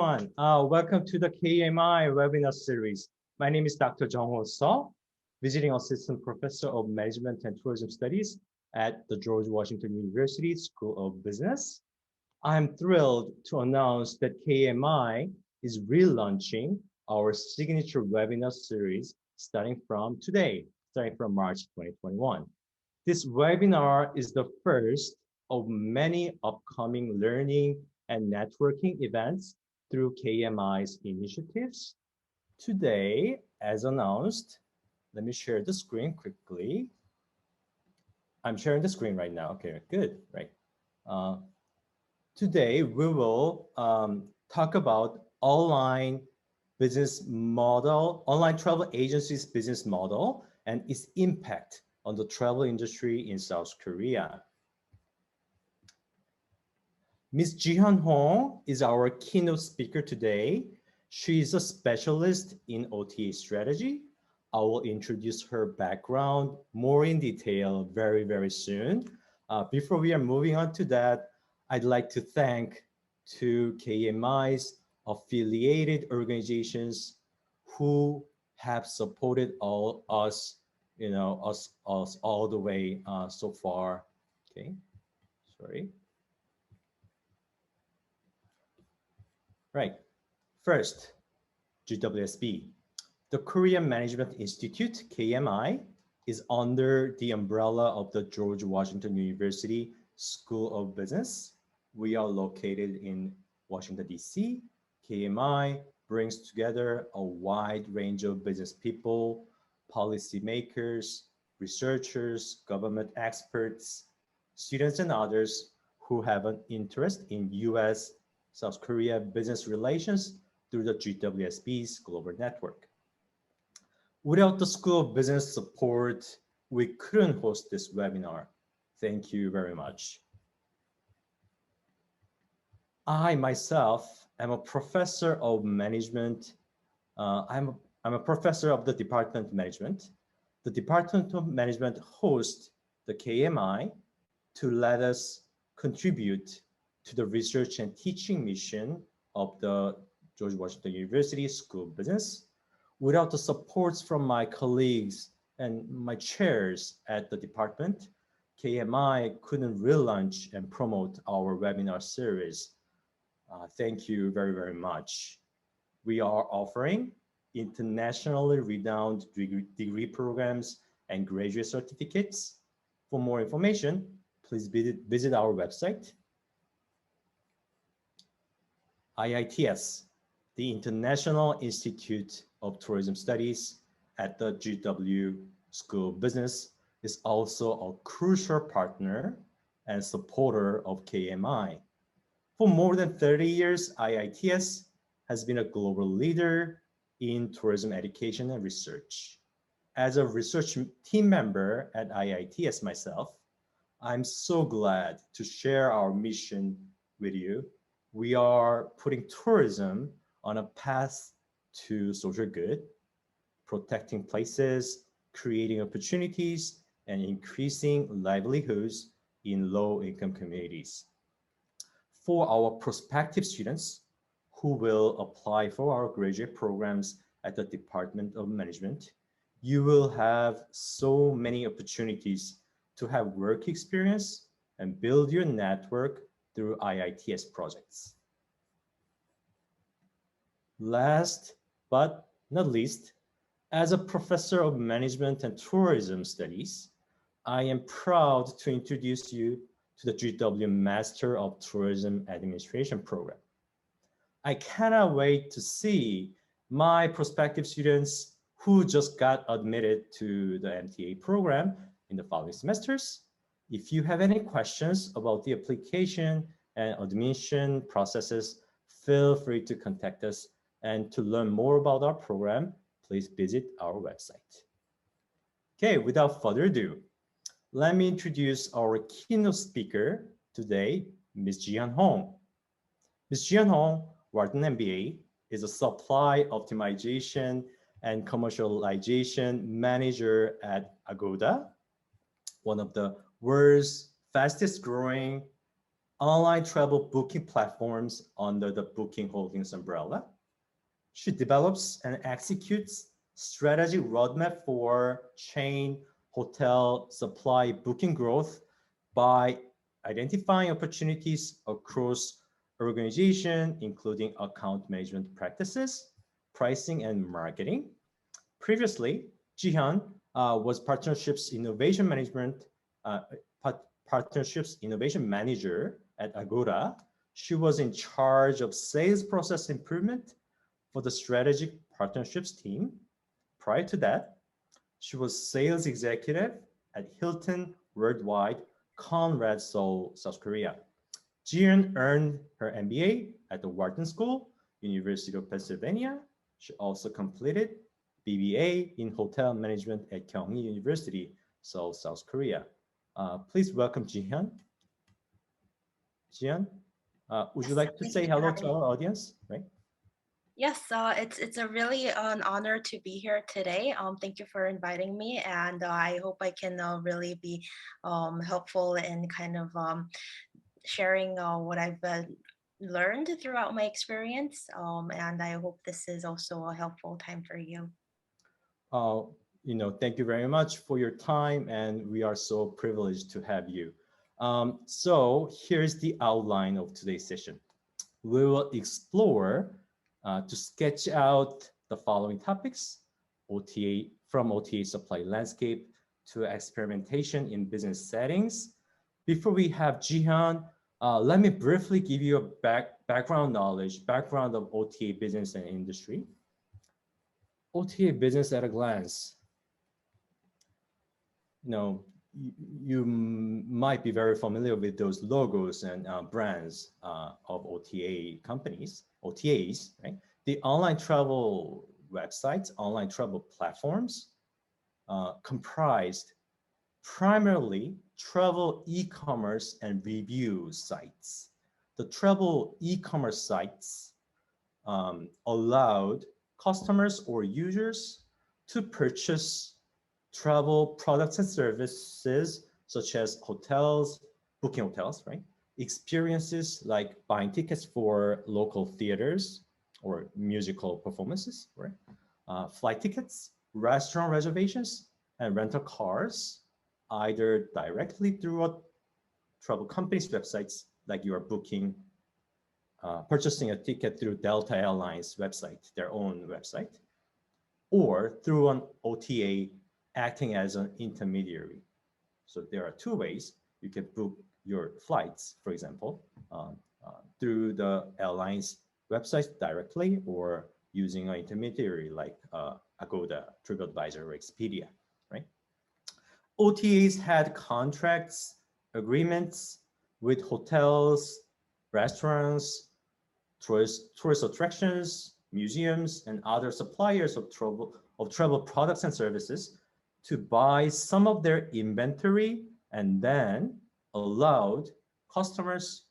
everyone. Welcome to the KMI webinar series. My name is Dr. Jung-Ho Seo, Visiting Assistant Professor of Management and Tourism Studies at the George Washington University School of Business. I'm thrilled to announce that KMI is relaunching our signature webinar series starting from today, starting from March 2021. This webinar is the first of many upcoming learning and networking events through KMI's initiatives. Today, as announced, let me share the screen quickly. I'm sharing the screen right now. Okay, good, right. Today, we will talk about online travel agencies business model and its impact on the travel industry in South Korea. Ms. Jihyun Hong is our keynote speaker today. She is a specialist in OTA strategy. I will introduce her background more in detail very, very soon. Before we are moving on to that, I'd like to thank to KMI's affiliated organizations who have supported us all the way so far. Okay, sorry. Right. First, GWSB. The Korean Management Institute, KMI, is under the umbrella of the George Washington University School of Business. We are located in Washington, D.C. KMI brings together a wide range of business people, policymakers, researchers, government experts, students, and others who have an interest in U.S. South Korea business relations through the GWSB's global network. Without the School of Business support, we couldn't host this webinar. Thank you very much. I myself am a professor of management. I'm a professor of the Department of Management. The Department of Management hosts the KMI to let us contribute to the research and teaching mission of the George Washington University School of Business. Without the supports from my colleagues and my chairs at the department, KMI couldn't relaunch and promote our webinar series. Thank you very, very much. We are offering internationally renowned degree programs and graduate certificates. For more information, please visit our website. IITS, the International Institute of Tourism Studies at the GW School of Business, is also a crucial partner and supporter of KMI. For more than 30 years, IITS has been a global leader in tourism education and research. As a research team member at IITS myself, I'm so glad to share our mission with you. We are putting tourism on a path to social good, protecting places, creating opportunities, and increasing livelihoods in low-income communities. For our prospective students who will apply for our graduate programs at the Department of Management, you will have so many opportunities to have work experience and build your network through IITS projects. Last but not least, as a professor of management and tourism studies, I am proud to introduce you to the GW Master of Tourism Administration program. I cannot wait to see my prospective students who just got admitted to the MTA program in the following semesters. If you have any questions about the application and admission processes, feel free to contact us. And to learn more about our program, please visit our website. Okay, without further ado, let me introduce our keynote speaker today, Ms. Jihyun Hong. Ms. Jihyun Hong, Wharton MBA, is a supply optimization and commercialization manager at Agoda, one of the world's fastest growing online travel booking platforms under the Booking Holdings umbrella. She develops and executes strategy roadmap for chain hotel supply booking growth by identifying opportunities across organization, including account management practices, pricing, and marketing. Previously, Jihyun was uh, partnerships innovation manager at Agoda. She was in charge of sales process improvement for the strategic partnerships team. Prior to that, she was sales executive at Hilton Worldwide, Conrad, Seoul, South Korea. Jihyun earned her MBA at the Wharton School, University of Pennsylvania. She also completed BBA in Hotel Management at Kyunghee University, Seoul, South Korea. Please welcome Jihyun. Jihyun, would you like to say hello to our audience? Right? Yes, it's a really an honor to be here today. Thank you for inviting me, and I hope I can really be helpful in kind of sharing what I've learned throughout my experience. And I hope this is also a helpful time for you. Uh, thank you very much for your time, and we are so privileged to have you. So here's the outline of today's session. We will explore to sketch out the following topics: OTA, from OTA supply landscape to experimentation in business settings. Before we have Jihyun, let me briefly give you a background of OTA business and industry. OTA business at a glance. You might be very familiar with those logos and brands of OTA companies, OTAs, right? The online travel websites, online travel platforms comprised primarily travel e-commerce and review sites. The travel e-commerce sites allowed customers or users to purchase travel products and services such as hotels, booking hotels, right? Experiences like buying tickets for local theaters or musical performances, right? Flight tickets, restaurant reservations, and rental cars, either directly through a travel company's websites, like you are purchasing a ticket through Delta Airlines website, their own website, or through an OTA acting as an intermediary. So there are two ways you can book your flights, for example, through the airline's website directly or using an intermediary like Agoda, TripAdvisor, or Expedia, right? OTAs had contracts, agreements with hotels, restaurants, tourist attractions, museums, and other suppliers of travel products and services to buy some of their inventory and then allowed customers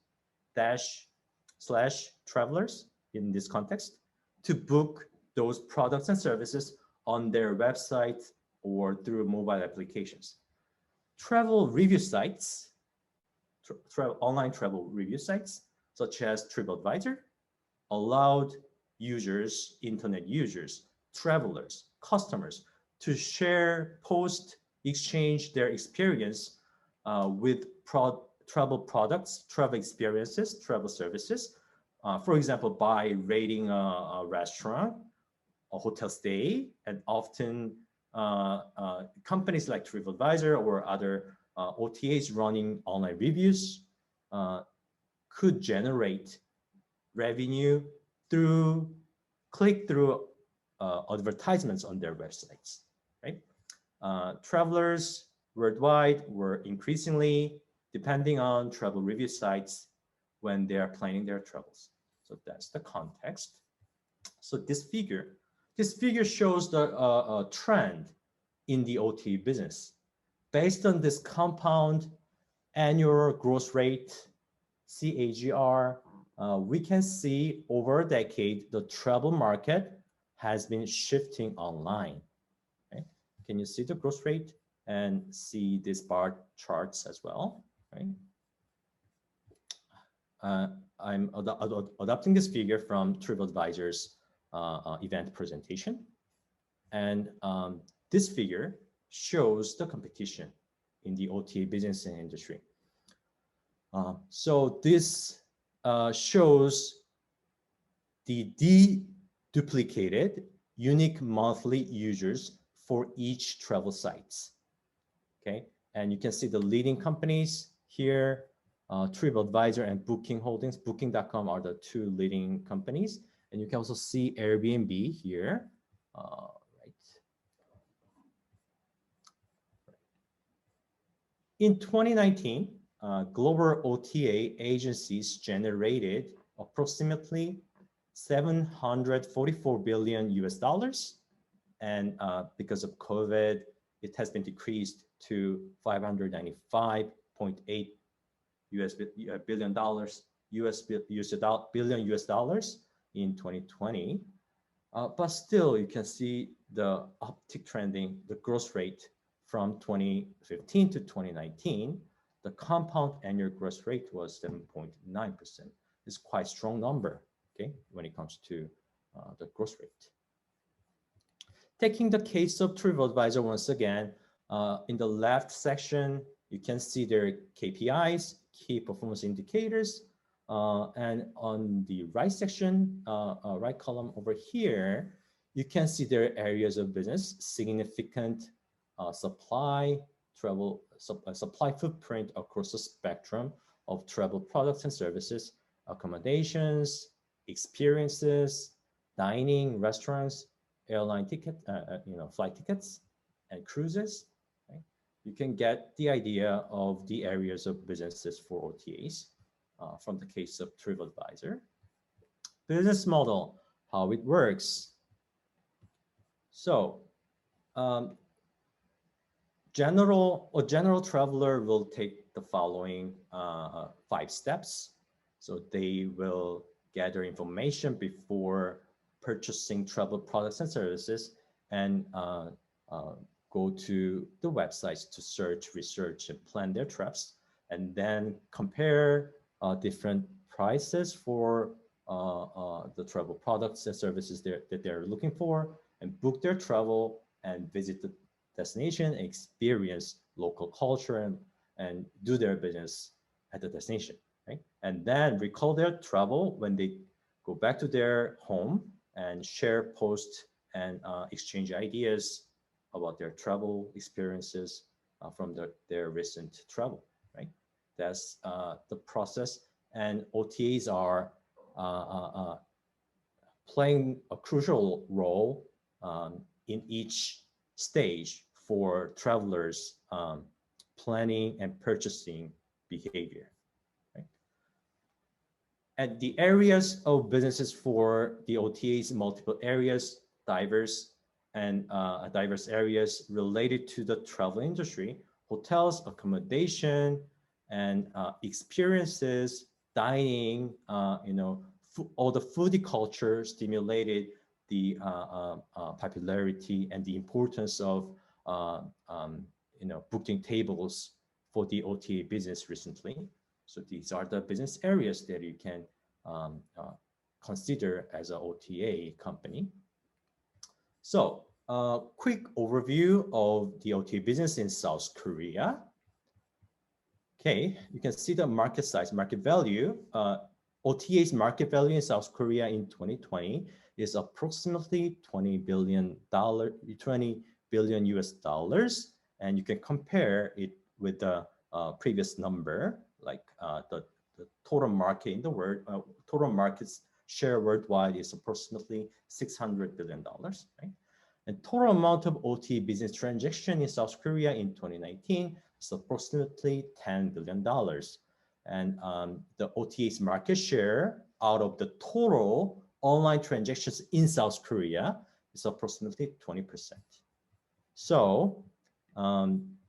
/ travelers in this context to book those products and services on their website or through mobile applications. Travel review sites, online travel review sites such as TripAdvisor allowed users, internet users, travelers, customers to share, post, exchange their experience with travel products, travel experiences, travel services. For example, by rating a restaurant, a hotel stay, and often companies like TripAdvisor or other OTAs running online reviews could generate revenue through click-through advertisements on their websites, right? Travelers worldwide were increasingly depending on travel review sites when they are planning their travels. So that's the context. So this figure shows the trend in the OTA business. Based on this compound annual growth rate, CAGR, we can see over a decade, the travel market has been shifting online. Okay? Can you see the growth rate and see these bar charts as well? Right? I'm adopting this figure from TripAdvisor's event presentation. And this figure shows the competition in the OTA business and industry. So this shows the deduplicated unique monthly users for each travel sites. Okay, and you can see the leading companies here. TripAdvisor and Booking Holdings, Booking.com are the two leading companies. And you can also see Airbnb here, right? In 2019, global OTA agencies generated approximately 744 billion US dollars. And because of COVID, it has been decreased to 595.8 billion US dollars in 2020. But still, you can see the uptick trending, the growth rate from 2015 to 2019. The compound annual growth rate was 7.9%. It's quite a strong number, okay, when it comes to the growth rate. Taking the case of TripAdvisor once again, in the left section, you can see their KPIs, key performance indicators, and on the right section, right column over here, you can see their areas of business, significant supply footprint across the spectrum of travel products and services, accommodations, experiences, dining, restaurants, airline ticket, flight tickets, and cruises. Right? You can get the idea of the areas of businesses for OTAs from the case of TripAdvisor. Business model, how it works. So, general traveler will take the following 5 steps. So they will gather information before purchasing travel products and services, and go to the websites to search, research, and plan their trips, and then compare different prices for the travel products and services that they're looking for, and book their travel and visit the destination, experience local culture, and do their business at the destination, right? And then recall their travel when they go back to their home and share, post, and exchange ideas about their travel experiences from their recent travel, right? That's the process. And OTAs are playing a crucial role in each stage for travelers' planning and purchasing behavior. Right? And the areas of businesses for the OTAs, multiple areas, diverse areas related to the travel industry, hotels, accommodation, and experiences, dining, all the foodie culture stimulated the popularity and the importance of booking tables for the OTA business recently. So these are the business areas that you can consider as an OTA company. So quick overview of the OTA business in South Korea. Okay, you can see the market size, market value. OTA's market value in South Korea in 2020 is approximately $20 billion US dollars, and you can compare it with the previous number, like the total market in the world, total market share worldwide is approximately $600 billion, right? And total amount of OTA business transaction in South Korea in 2019 is approximately $10 billion. And the OTA's market share out of the total online transactions in South Korea is approximately 20%. So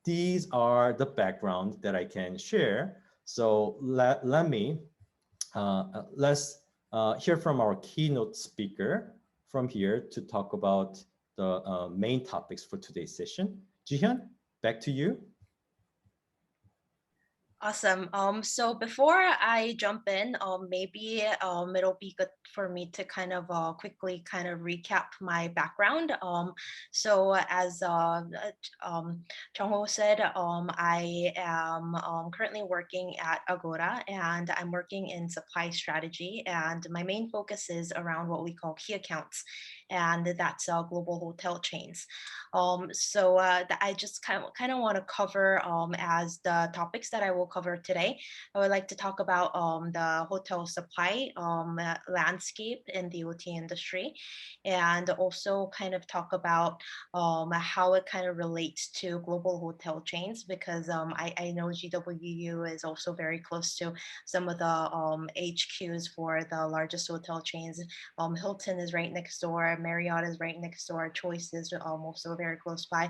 these are the background that I can share. So let's hear from our keynote speaker from here to talk about the main topics for today's session. Jihyun, back to you. Awesome. So before I jump in, maybe it'll be good for me to kind of quickly kind of recap my background. So as Ho said, I am currently working at Agoda, and I'm working in supply strategy. And my main focus is around what we call key accounts, and that's global hotel chains. I just kind of want to cover as the topics that I will cover today. I would like to talk about the hotel supply landscape in the OT industry, and also kind of talk about how it kind of relates to global hotel chains because I know GWU is also very close to some of the HQs for the largest hotel chains. Hilton is right next door, Marriott is right next door, Choice is also very close by.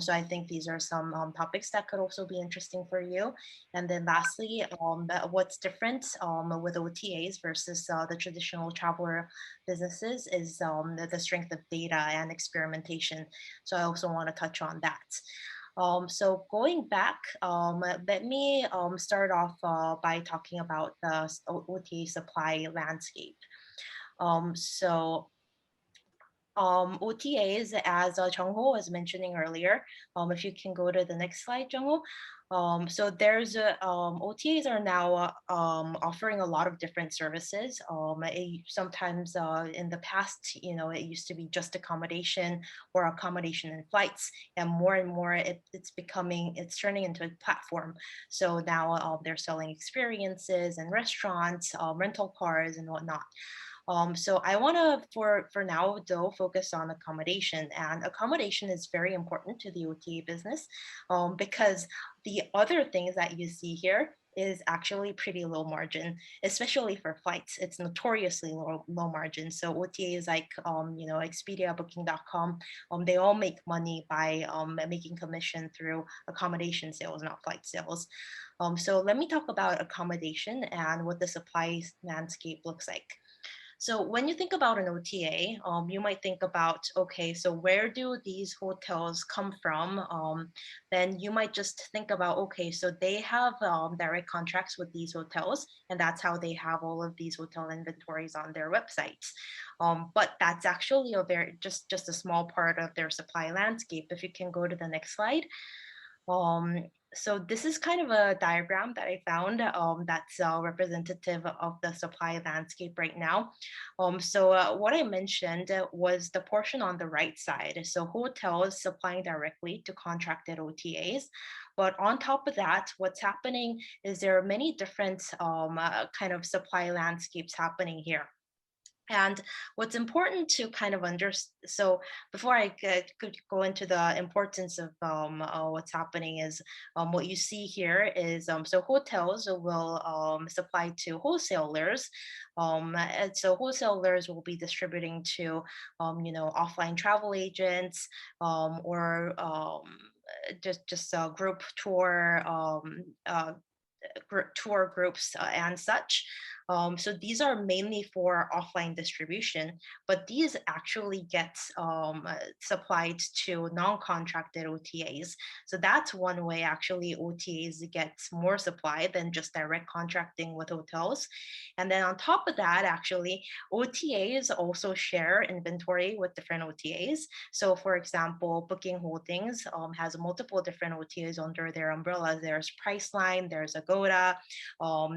So I think these are some topics that could also be interesting for you. And then lastly, what's different with OTAs versus the traditional traveler businesses is the strength of data and experimentation. So I also want to touch on that. So going back, let me start off by talking about the OTA supply landscape. So OTAs, as Jungho was mentioning earlier, if you can go to the next slide, Jungho. So there's OTAs are now offering a lot of different services. Sometimes in the past, it used to be just accommodation or accommodation and flights, and more it's turning into a platform. So now they're selling experiences and restaurants, rental cars and whatnot. So I want to, for now though, focus on accommodation, and accommodation is very important to the OTA business, because the other things that you see here is actually pretty low margin, especially for flights. It's notoriously low margin. So OTAs like Expedia, Booking.com, they all make money by making commission through accommodation sales, not flight sales. So let me talk about accommodation and what the supply landscape looks like. So when you think about an OTA, you might think about, okay, so where do these hotels come from? Then you might just think about, okay, so they have direct contracts with these hotels, and that's how they have all of these hotel inventories on their websites. But that's actually a very just a small part of their supply landscape. If you can go to the next slide. Um, so this is kind of a diagram that I found that's representative of the supply landscape right now. What I mentioned was the portion on the right side. So hotels supplying directly to contracted OTAs. But on top of that, what's happening is there are many different kind of supply landscapes happening here. And what's important to kind of understand, so before could go into the importance of what's happening is what you see here is so hotels will supply to wholesalers. And so wholesalers will be distributing to, offline travel agents or just a group tour tour groups and such. So these are mainly for offline distribution, but these actually get supplied to non-contracted OTAs. So that's one way actually OTAs get more supply than just direct contracting with hotels. And then on top of that, actually, OTAs also share inventory with different OTAs. So for example, Booking Holdings has multiple different OTAs under their umbrella. There's Priceline, there's Agoda,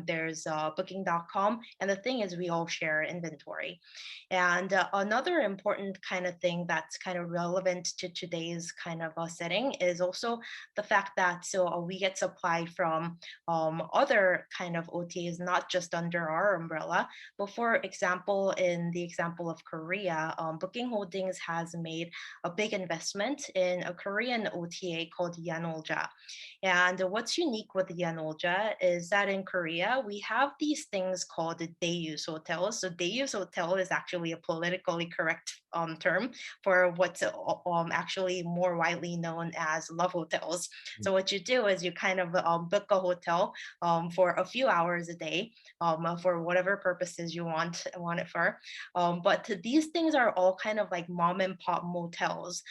there's Booking.com. And the thing is, we all share inventory. And another important kind of thing that's kind of relevant to today's kind of setting is also the fact that we get supply from other kind of OTAs, not just under our umbrella. But for example, in the example of Korea, Booking Holdings has made a big investment in a Korean OTA called Yanolja. And what's unique with Yanolja is that in Korea, we have these things called Daeus hotels. So Daeus hotel is actually a politically correct term for what's actually more widely known as love hotels. So what you do is you kind of book a hotel for a few hours a day for whatever purposes you want it for. But these things are all kind of like mom and pop motels.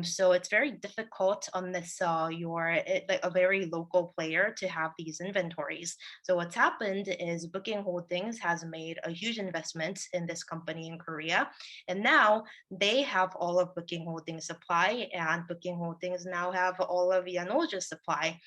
So it's very difficult unless like a very local player to have these inventories. So what's happened is Booking Holdings has made a huge investment in this company in Korea, and now they have all of Booking Holdings supply, and Booking Holdings now have all of Yanoja's supply.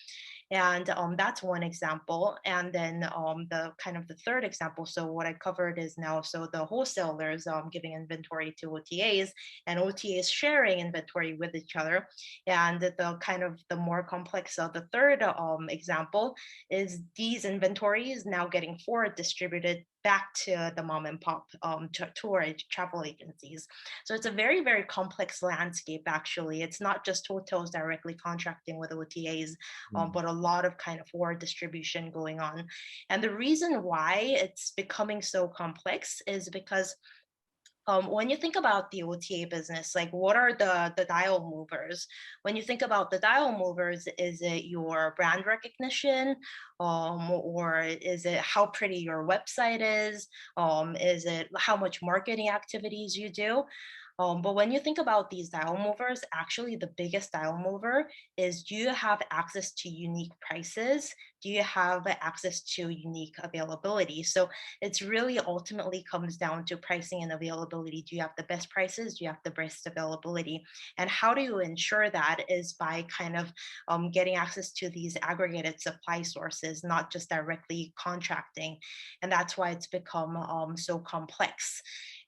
And that's one example. And then the kind of the third example, so what I covered is now, so the wholesalers giving inventory to OTAs, and OTAs sharing inventory with each other. And the kind of the more complex, the third example is these inventories now getting forward distributed back to the mom and pop travel agencies. So it's a very, very complex landscape, actually. It's not just hotels directly contracting with OTAs, but a lot of kind of forward distribution going on. And the reason why it's becoming so complex is because when you think about the OTA business, like what are the dial movers? When you think about the dial movers, is it your brand recognition, or is it how pretty your website is? Is it how much marketing activities you do? But when you think about these dial movers, actually the biggest dial mover is, do you have access to unique prices? Do you have access to unique availability? So it's really ultimately comes down to pricing and availability. Do you have the best prices? Do you have the best availability? And how do you ensure that is by kind of getting access to these aggregated supply sources, not just directly contracting. And that's why it's become so complex.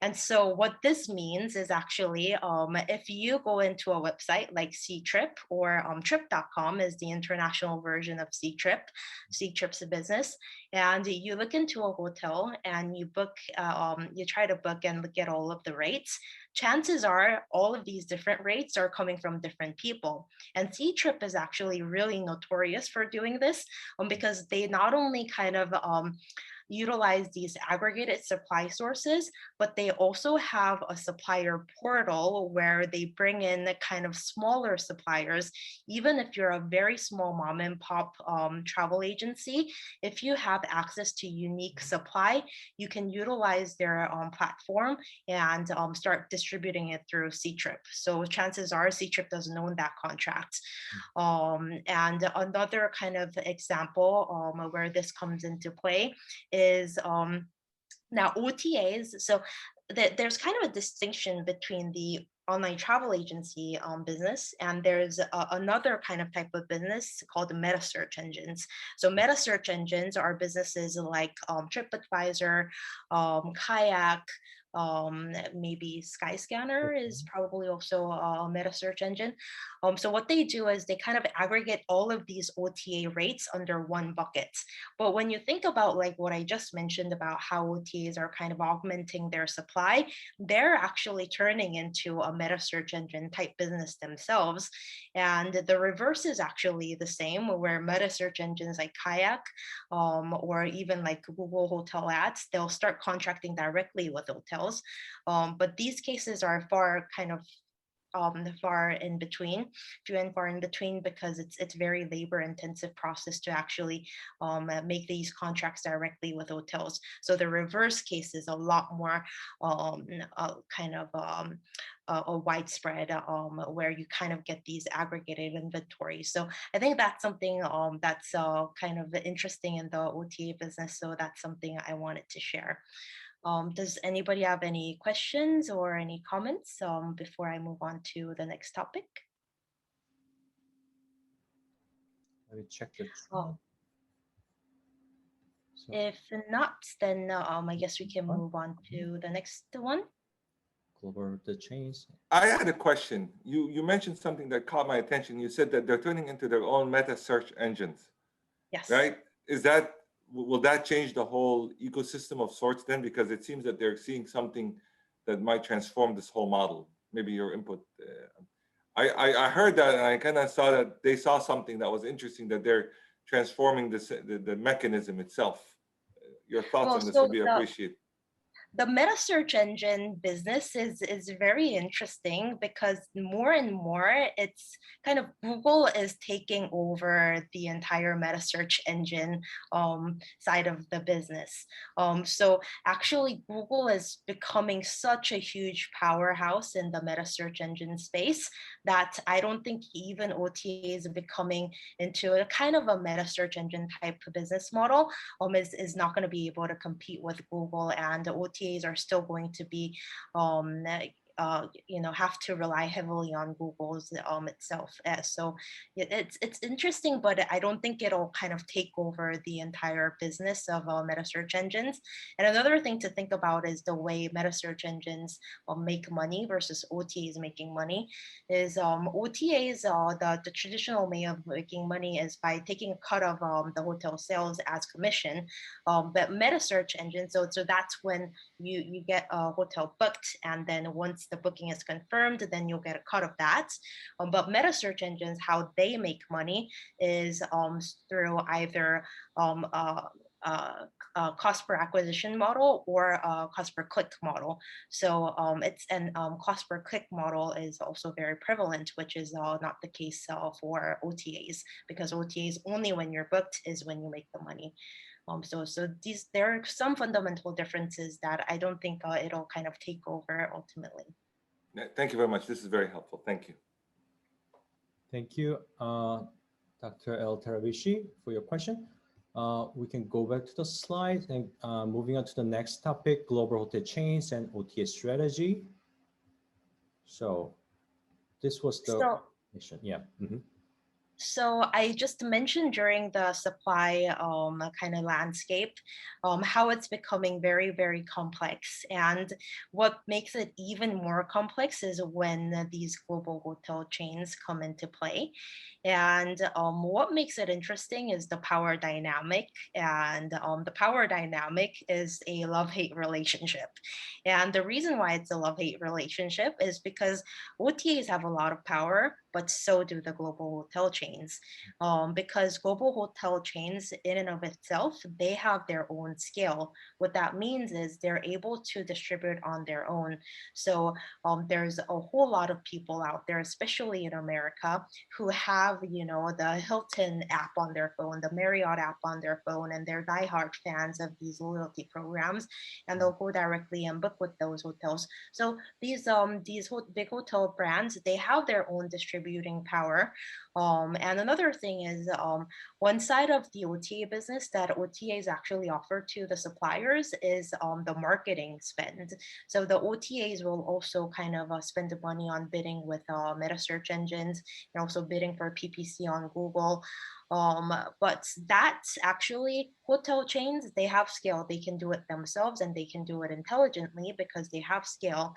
And so what this means is actually, if you go into a website like Ctrip, or Trip.com is the international version of Ctrip. Ctrip's a business, and you look into a hotel and you book, you try to book and look at all of the rates. Chances are all of these different rates are coming from different people. And Ctrip is actually really notorious for doing this, because they not only kind of utilize these aggregated supply sources, but they also have a supplier portal where they bring in the kind of smaller suppliers. Even if you're a very small mom and pop travel agency, if you have access to unique supply, you can utilize their platform and start distributing it through Ctrip. So chances are Ctrip doesn't own that contract. And another kind of example where this comes into play is now OTAs. So there's kind of a distinction between the online travel agency business, and there's another kind of type of business called the meta search engines. So meta search engines are businesses like TripAdvisor, Kayak, maybe Skyscanner is probably also a meta search engine. So what they do is they kind of aggregate all of these OTA rates under one bucket. But when you think about like what I just mentioned about how OTAs are kind of augmenting their supply, they're actually turning into a meta search engine type business themselves. And the reverse is actually the same, where meta search engines like Kayak, or even like Google Hotel Ads, they'll start contracting directly with hotels. But these cases are far kind of far in between, few and far in between, because it's very labor intensive process to actually make these contracts directly with hotels. So the reverse case is a lot more kind of a widespread, where you kind of get these aggregated inventories. So I think that's something that's kind of interesting in the OTA business. So that's something I wanted to share. Does anybody have any questions or any comments before I move on to the next topic? Let me check the Oh, chat. So, if not, then I guess we can move on to the next one. global the chains. I had a question. You mentioned something that caught my attention. You said that they're turning into their own meta search engines, Yes. right? Will that change the whole ecosystem of sorts then? Because it seems that they're seeing something that might transform this whole model. Maybe your input. I heard that, and I kind of saw that they saw something that was interesting, that they're transforming the mechanism itself. Your thoughts Well, on this so would be appreciated. The meta search engine business is very interesting because more and more it's kind of Google is taking over the entire meta search engine side of the business. So actually Google is becoming such a huge powerhouse in the meta search engine space that I don't think even OTA is becoming into a kind of a meta search engine type of business model is not going to be able to compete with Google, and the OTAs are still going to be um, have to rely heavily on Google's itself. So it's interesting, but I don't think it'll kind of take over the entire business of meta search engines. And another thing to think about is the way meta search engines make money versus OTAs making money. Is OTAs, the traditional way of making money is by taking a cut of the hotel sales as commission. But meta search engines, so that's when you get a hotel booked, and then once the booking is confirmed, then you'll get a cut of that. But meta search engines, how they make money is through either um, uh, uh, cost per acquisition model or a cost per click model. So it's an cost per click model is also very prevalent, which is not the case for OTAs, because OTAs only when you're booked is when you make the money. So there are some fundamental differences that I don't think it'll kind of take over ultimately. Thank you very much. This is very helpful. Thank you. Thank you, Dr. El Tarabishi, for your question. We can go back to the slide and moving on to the next topic, global hotel chains and OTA strategy. So this was the mission. Yeah. Mm-hmm. So I just mentioned during the supply kind of landscape, how it's becoming very, very complex. And what makes it even more complex is when these global hotel chains come into play. And what makes it interesting is the power dynamic. And the power dynamic is a love-hate relationship. And the reason why it's a love-hate relationship is because OTAs have a lot of power, but so do the global hotel chains. Because global hotel chains, in and of itself, they have their own scale. What that means is they're able to distribute on their own. So there's a whole lot of people out there, especially in America, who have, the Hilton app on their phone, the Marriott app on their phone, and they're diehard fans of these loyalty programs, and they'll go directly and book with those hotels. So these big hotel brands, they have their own distributing power. And another thing is one side of the OTA business that OTAs actually offer to the suppliers is the marketing spend. So the OTAs will also kind of spend the money on bidding with meta search engines and also bidding for PPC on Google. But that's actually hotel chains, they have scale. They can do it themselves and they can do it intelligently because they have scale.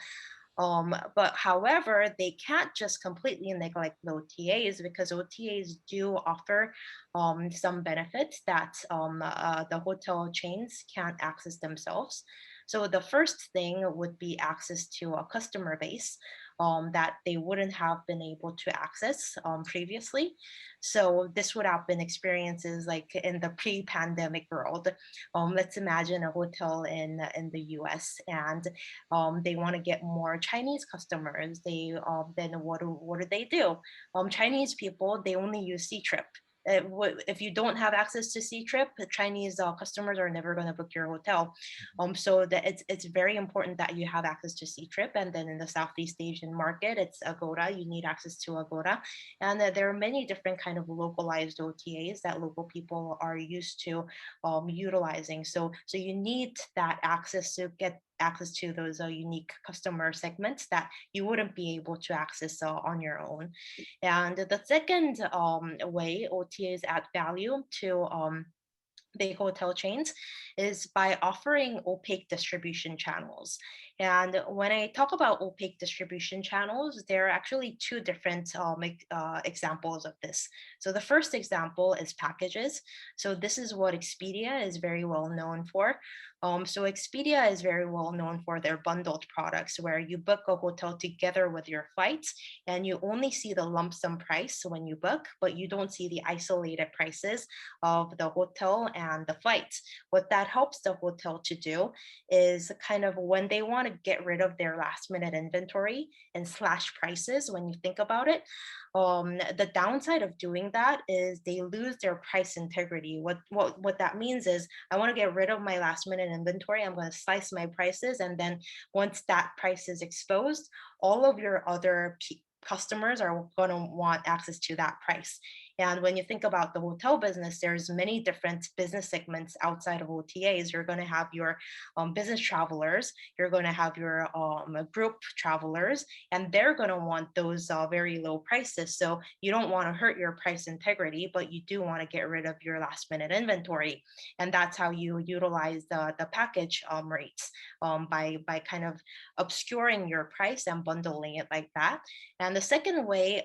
But however, they can't just completely neglect the OTAs because OTAs do offer some benefits that the hotel chains can't access themselves. So the first thing would be access to a customer base that they wouldn't have been able to access previously. So this would have been experiences like in the pre-pandemic world. Let's imagine a hotel in the US, and they want to get more Chinese customers. Then what do they do? Chinese people, they only use Ctrip. If you don't have access to Ctrip, the Chinese customers are never going to book your hotel. So that it's very important that you have access to Ctrip. And then in the Southeast Asian market, it's Agoda. You need access to Agoda, and there are many different kind of localized OTAs that local people are used to utilizing. So you need that access to get access to those unique customer segments that you wouldn't be able to access on your own. And the second way OTAs add value to big hotel chains is by offering opaque distribution channels. And when I talk about opaque distribution channels, there are actually two different examples of this. So the first example is packages. So this is what Expedia is very well known for. So Expedia is very well known for their bundled products where you book a hotel together with your flights and you only see the lump sum price when you book, but you don't see the isolated prices of the hotel and the flights. What that helps the hotel to do is kind of when they want to get rid of their last minute inventory and slash prices, when you think about it, the downside of doing that is they lose their price integrity. What that means is I want to get rid of my last minute inventory. I'm going to slice my prices, and then once that price is exposed, all of your other customers are going to want access to that price. And when you think about the hotel business, there's many different business segments outside of OTAs. You're going to have your business travelers, you're going to have your group travelers, and they're going to want those very low prices. So you don't want to hurt your price integrity, but you do want to get rid of your last minute inventory. And that's how you utilize the package rates by kind of obscuring your price and bundling it like that. And the second way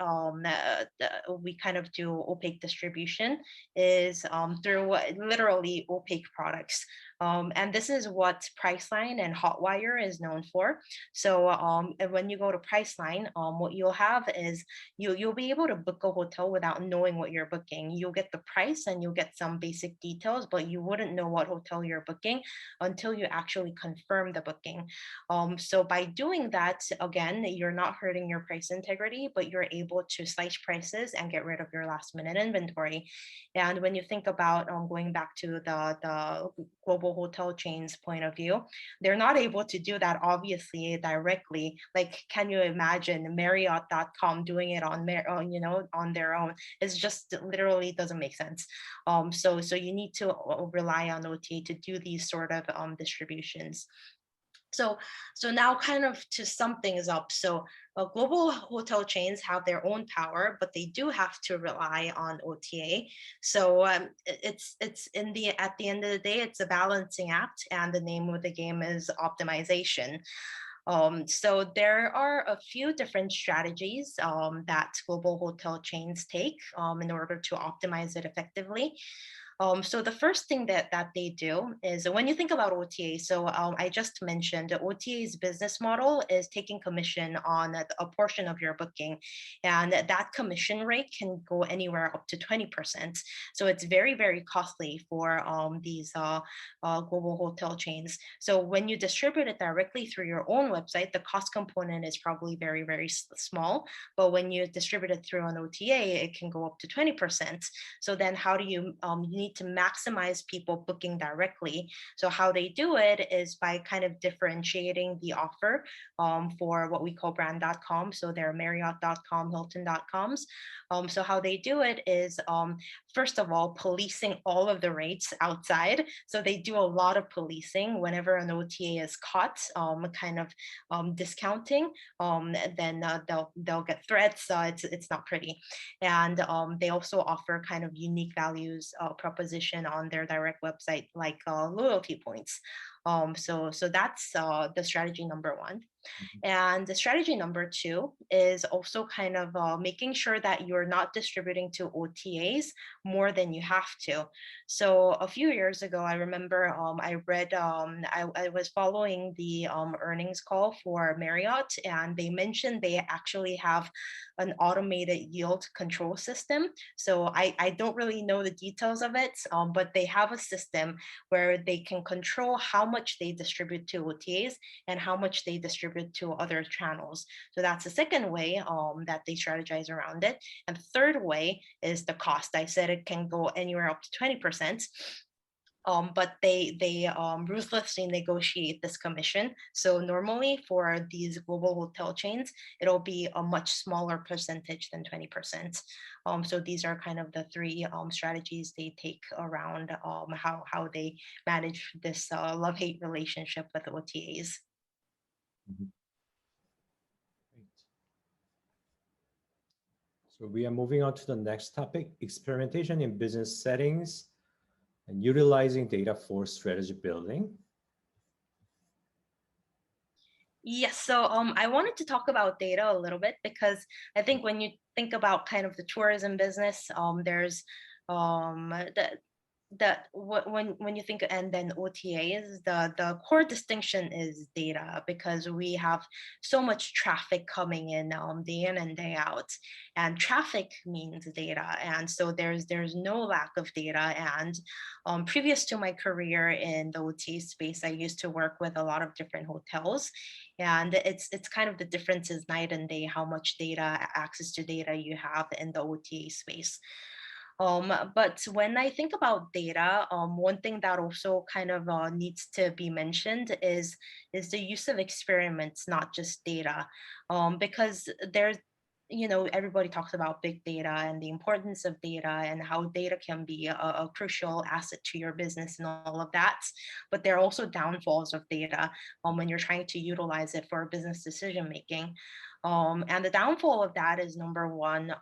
we kind of do opaque distribution is through literally opaque products. And this is what Priceline and Hotwire is known for. So when you go to Priceline, what you'll have is you'll be able to book a hotel without knowing what you're booking. You'll get the price and you'll get some basic details, but you wouldn't know what hotel you're booking until you actually confirm the booking. So by doing that, again, you're not hurting your price integrity, but you're able to slice prices and get rid of your last minute inventory. And when you think about going back to the global hotel chains point of view, they're not able to do that obviously directly. Like, can you imagine Marriott.com doing it on their own? It's just literally doesn't make sense. So you need to rely on OTA to do these sort of distributions. So now kind of to sum things up. So global hotel chains have their own power, but they do have to rely on OTA. So it's at the end of the day, it's a balancing act, and the name of the game is optimization. So there are a few different strategies that global hotel chains take in order to optimize it effectively. So the first thing that they do is when you think about OTA, so I just mentioned OTA's business model is taking commission on a portion of your booking, and that commission rate can go anywhere up to 20%. So it's very, very costly for these global hotel chains. So when you distribute it directly through your own website, the cost component is probably very, very small. But when you distribute it through an OTA, it can go up to 20%. So then how do you need to maximize people booking directly? So how they do it is by kind of differentiating the offer for what we call brand.com. So they're Marriott.com, Hilton.coms. So how they do it is first of all, policing all of the rates outside. So they do a lot of policing whenever an OTA is caught kind of discounting, then they'll get threats. It's not pretty. And they also offer kind of unique values proposition on their direct website, like loyalty points. So that's the strategy number one. And the strategy number two is also kind of making sure that you're not distributing to OTAs more than you have to. So a few years ago, I remember I read, I was following the earnings call for Marriott, and they mentioned they actually have an automated yield control system. So I don't really know the details of it, but they have a system where they can control how much they distribute to OTAs and how much they distribute to other channels. So that's the second way that they strategize around it. And the third way is the cost. I said it can go anywhere up to 20%. But they ruthlessly negotiate this commission. So normally for these global hotel chains, it'll be a much smaller percentage than 20%. So these are kind of the three strategies they take around how they manage this love-hate relationship with OTAs. Mhm. Great. So we are moving on to the next topic, experimentation in business settings and utilizing data for strategy building. Yes, so I wanted to talk about data a little bit because I think when you think about kind of the tourism business, there's when you think, and then OTAs, the core distinction is data, because we have so much traffic coming in day in and day out, and traffic means data, and so there's no lack of data. And previous to my career in the OTA space, I used to work with a lot of different hotels, and it's kind of the difference is night and day how much data, access to data you have in the OTA space. But when I think about data, one thing that also kind of needs to be mentioned is the use of experiments, not just data, because there's, everybody talks about big data and the importance of data and how data can be a crucial asset to your business and all of that. But there are also downfalls of data when you're trying to utilize it for business decision making. And the downfall of that is, number one,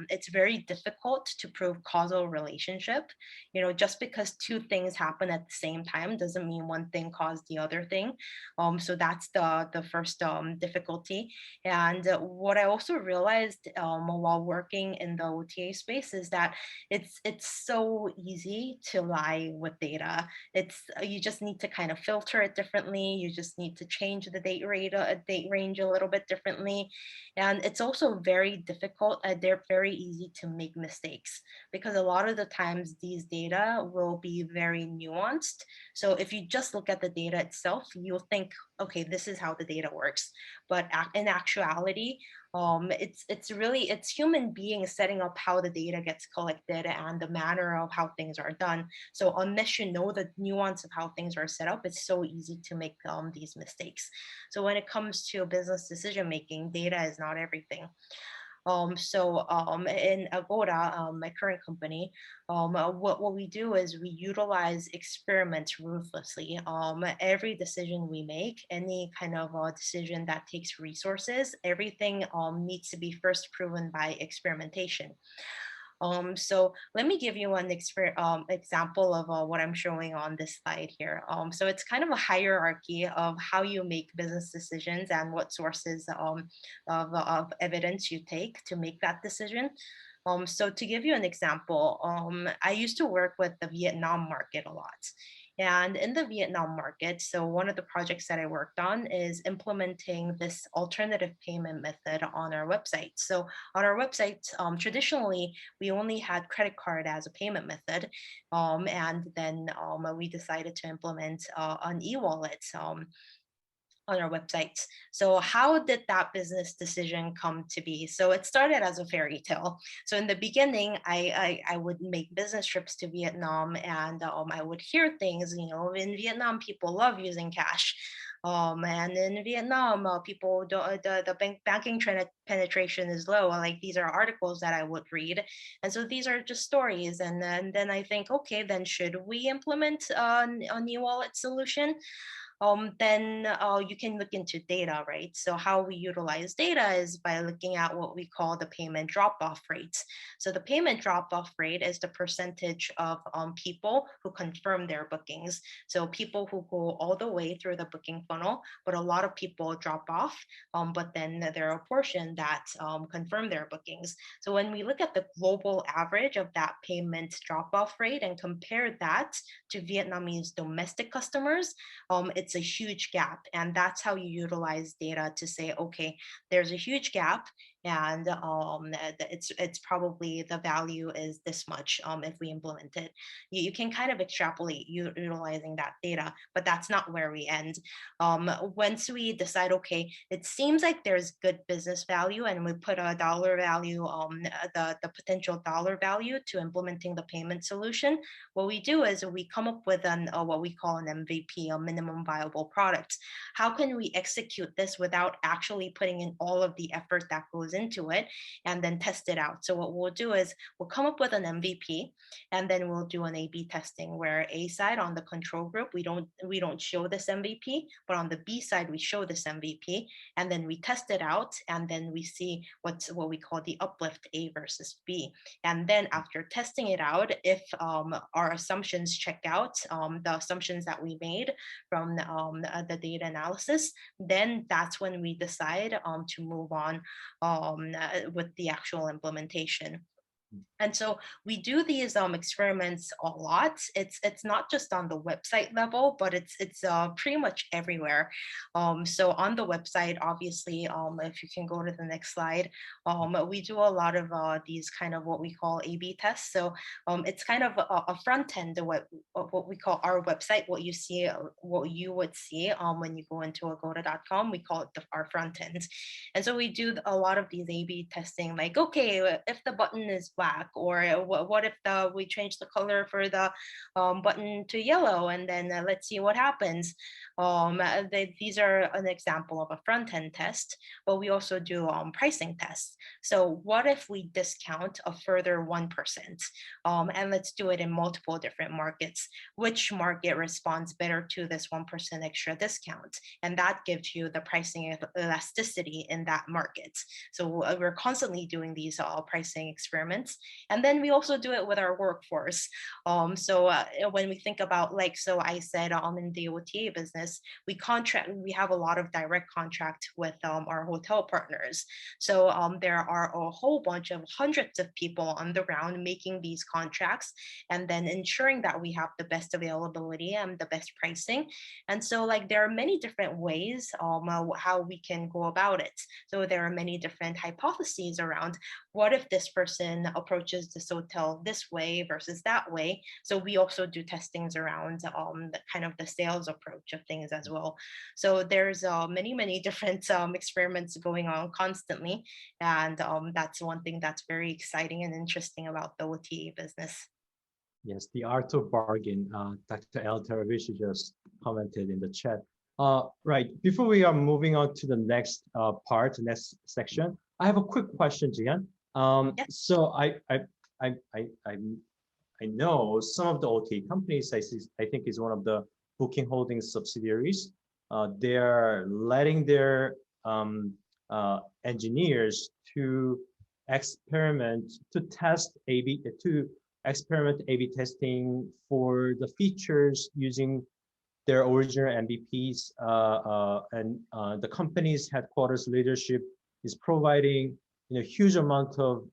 it's very difficult to prove causal relationship. Just because two things happen at the same time doesn't mean one thing caused the other thing. So that's the first difficulty. And what I also realized while working in the OTA space is that it's so easy to lie with data. You just need to kind of filter it differently. You just need to change the date range a little bit differently. And it's also very difficult. They're very easy to make mistakes, because a lot of the times these data will be very nuanced. So if you just look at the data itself, you'll think, okay, this is how the data works. But in actuality, it's human beings setting up how the data gets collected and the manner of how things are done. So unless you know the nuance of how things are set up, it's so easy to make these mistakes. So when it comes to business decision making, data is not everything. So in Agoda, my current company, what we do is we utilize experiments ruthlessly. Every decision we make, any kind of decision that takes resources, everything needs to be first proven by experimentation. So let me give you an example of what I'm showing on this slide here. So it's kind of a hierarchy of how you make business decisions and what sources of evidence you take to make that decision. So to give you an example, I used to work with the Vietnam market a lot. And in the Vietnam market, so one of the projects that I worked on is implementing this alternative payment method on our website. So on our website, traditionally, we only had credit card as a payment method. And then we decided to implement an e-wallet on our website. So how did that business decision come to be? So it started as a fairy tale. So in the beginning, I would make business trips to Vietnam, and I would hear things, in Vietnam, people love using cash. And in Vietnam, people don't, the banking penetration is low. Like, these are articles that I would read. And so these are just stories. And then I think, okay, then should we implement a new wallet solution? Then you can look into data, right? So how we utilize data is by looking at what we call the payment drop-off rates. So the payment drop-off rate is the percentage of people who confirm their bookings. So people who go all the way through the booking funnel, but a lot of people drop off, but then there are a portion that confirm their bookings. So when we look at the global average of that payment drop-off rate and compare that to Vietnamese domestic customers, it's a huge gap. And that's how you utilize data to say, okay, there's a huge gap, and it's probably the value is this much if we implement it. You can kind of extrapolate utilizing that data, but that's not where we end. Once we decide, okay, it seems like there's good business value, and we put a dollar value, the potential dollar value to implementing the payment solution, what we do is we come up with what we call an MVP, a minimum viable product. How can we execute this without actually putting in all of the effort that goes into it, and then test it out? So what we'll do is we'll come up with an MVP, and then we'll do an A/B testing, where A side, on the control group, we don't show this MVP, but on the B side we show this MVP, and then we test it out, and then we see what we call the uplift, A versus B. And then after testing it out, if our assumptions check out, the assumptions that we made from the data analysis, then that's when we decide to move on with the actual implementation. And so we do these experiments a lot. It's not just on the website level, but it's pretty much everywhere. So on the website, obviously, if you can go to the next slide, we do a lot of these kind of what we call A/B tests. So it's kind of a front end of what we call our website. What you see, what you would see when you go into agoda.com, we call it our front end. And so we do a lot of these A/B testing, like, okay, if the button is black, or what if we change the color for the button to yellow, and then let's see what happens. These are an example of a front end test, but we also do pricing tests. So what if we discount a further 1%? And let's do it in multiple different markets. Which market responds better to this 1% extra discount? And that gives you the pricing elasticity in that market. So we're constantly doing these pricing experiments. And then we also do it with our workforce. When we think about, like, so I said in the OTA business, we have a lot of direct contract with our hotel partners. So there are a whole bunch of hundreds of people on the ground making these contracts and then ensuring that we have the best availability and the best pricing. And so, like, there are many different ways how we can go about it. So there are many different hypotheses around what if this person approaches this hotel this way versus that way. So we also do testings around the kind of the sales approach of things as well. So there's many different experiments going on constantly, and that's one thing that's very exciting and interesting about the OTA business. Yes, the art of bargain. Dr. El Taravishi just commented in the chat. Right, before we are moving on to the next part, next section, I have a quick question, Jian. Yes. So I know some of the OTA companies, I think is one of the Booking Holdings subsidiaries. They're letting their engineers to experiment, to test experiment A/B testing for the features using their original MVPs, and the company's headquarters leadership is providing huge amount of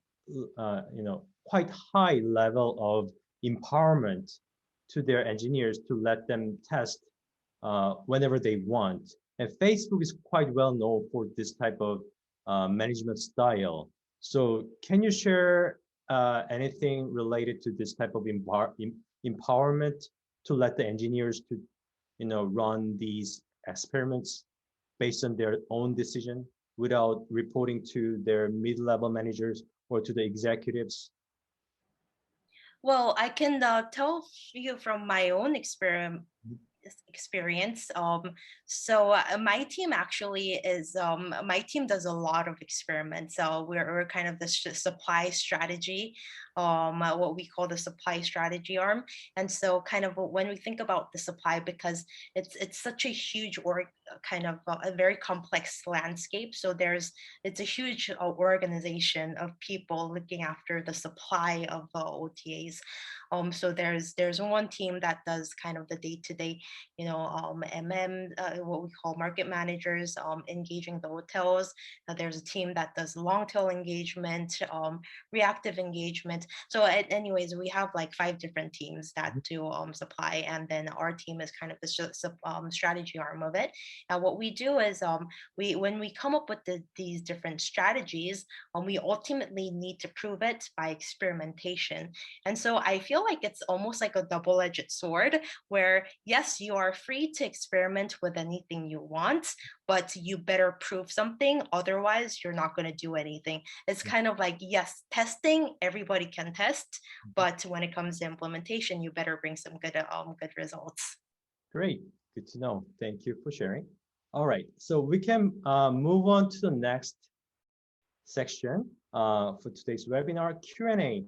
quite high level of empowerment to their engineers to let them test whenever they want. And Facebook is quite well known for this type of management style. So can you share anything related to this type of empowerment to let the engineers to run these experiments based on their own decision without reporting to their mid-level managers or to the executives? Well, I can tell you from my own experience. My team actually is my team does a lot of experiments. So we're kind of the supply strategy, what we call the supply strategy arm. And so kind of when we think about the supply, because it's such a huge kind of a very complex landscape. So it's a huge organization of people looking after the supply of OTAs. So there's one team that does kind of the day-to-day, what we call market managers, engaging the hotels. There's a team that does long tail engagement, reactive engagement. So anyways, we have like 5 different teams that do supply, and then our team is kind of the strategy arm of it. And what we do is when we come up with these different strategies, we ultimately need to prove it by experimentation. And so I feel like it's almost like a double-edged sword, where yes, you are free to experiment with anything you want, but you better prove something, otherwise you're not going to do anything. It's kind of like, yes, testing, everybody can test, but when it comes to implementation, you better bring some good results. Great, good to know. Thank you for sharing. All right, so we can move on to the next section for today's webinar, Q&A.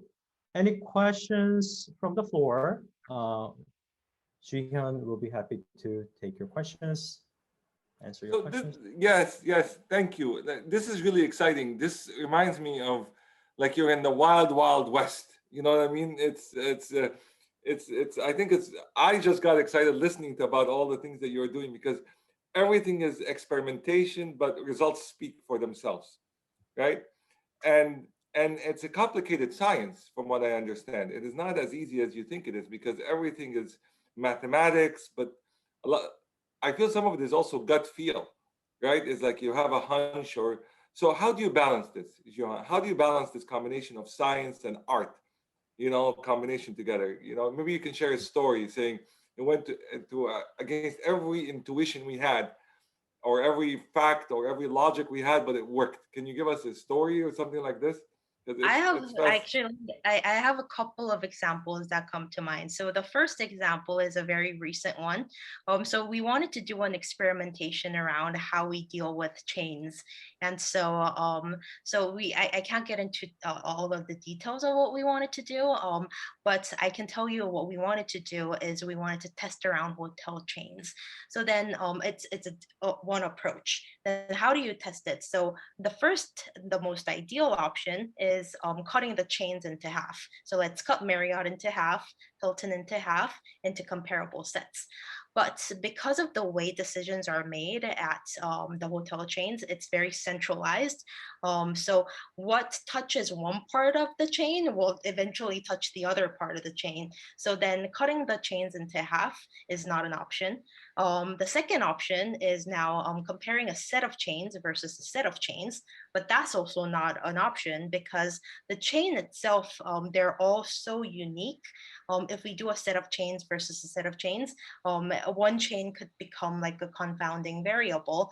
Any questions from the floor? Jihyun will be happy to take your questions, answer your questions. Yes, thank you. This is really exciting. This reminds me of like you're in the wild west. You know what I mean? I just got excited listening to about all the things that you're doing, because everything is experimentation, but results speak for themselves, right? And And it's a complicated science, from what I understand. It is not as easy as you think it is because everything is mathematics, but a lot, I feel some of it is also gut feel, right? It's like you have a hunch or so. How do you balance this, Johan? How do you balance this combination of science and art? Combination together. Maybe you can share a story saying it went against every intuition we had, or every fact, or every logic we had, but it worked. Can you give us a story or something like this? Because I have it's fast. actually, I have a couple of examples that come to mind. So the first example is a very recent one. So we wanted to do an experimentation around how we deal with chains. And I can't get into all of the details of what we wanted to do. But I can tell you what we wanted to do is we wanted to test around hotel chains. So then one approach. Then how do you test it? So the most ideal option is cutting the chains into half. So let's cut Marriott into half, Hilton into half, into comparable sets. But because of the way decisions are made at the hotel chains, it's very centralized. So what touches one part of the chain will eventually touch the other part of the chain. So then cutting the chains into half is not an option. The second option is now comparing a set of chains versus a set of chains, but that's also not an option because the chain itself, they're all so unique. If we do a set of chains versus a set of chains, one chain could become like a confounding variable,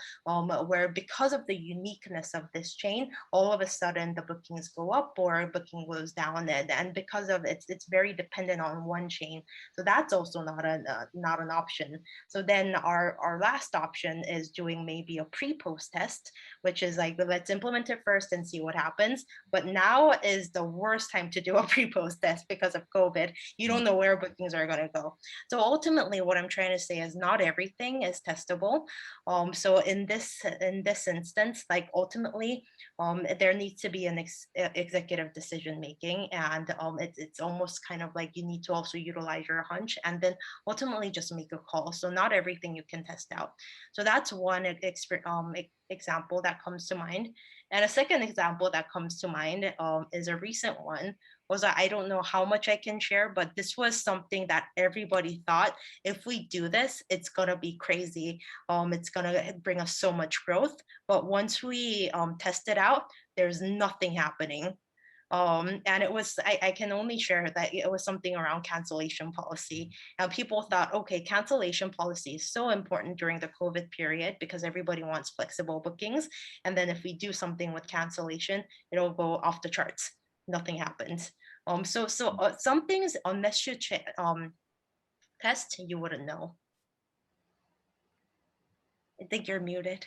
where because of the uniqueness of this chain, all of a sudden the bookings go up or booking goes down, and because of it's very dependent on one chain. So that's also not an option. So then our last option is doing maybe a pre-post test, which is like, let's implement it first and see what happens. But now is the worst time to do a pre-post test because of COVID. You don't know where bookings are going to go. So ultimately, what I'm trying to say is not everything is testable. So in this instance, like ultimately, there needs to be an executive decision making, and it's almost kind of like you need to also utilize your hunch and then ultimately just make a call. So not everything you can test out. So that's one example that comes to mind. And a second example that comes to mind is a recent one. Was I don't know how much I can share, but this was something that everybody thought if we do this, it's gonna be crazy. It's gonna bring us so much growth. But once we test it out, there's nothing happening. And it was, I can only share that it was something around cancellation policy. And people thought, okay, cancellation policy is so important during the COVID period because everybody wants flexible bookings. And then if we do something with cancellation, it'll go off the charts. Nothing happens. Some things, unless you test, you wouldn't know. I think you're muted.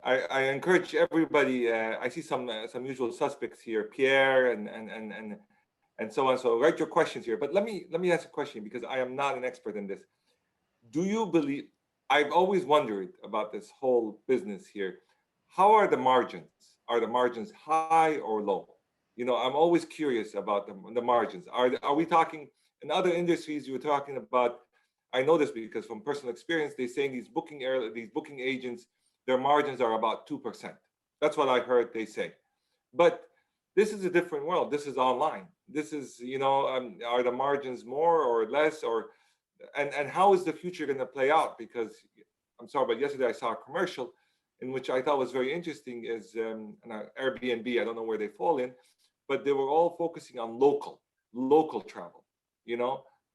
I encourage everybody. I see some usual suspects here, Pierre and so on. So write your questions here. But let me ask a question because I am not an expert in this. Do you believe? I've always wondered about this whole business here. How are the margins? Are the margins high or low? I'm always curious about the margins. Are we talking in other industries? You were talking about. I know this because from personal experience, they're saying these booking agents, their margins are about 2%. That's what I heard they say. But this is a different world. This is online. This is, are the margins more or less, and how is the future going to play out? Because I'm sorry, but yesterday I saw a commercial in which I thought was very interesting is Airbnb. I don't know where they fall in, but they were all focusing on local travel,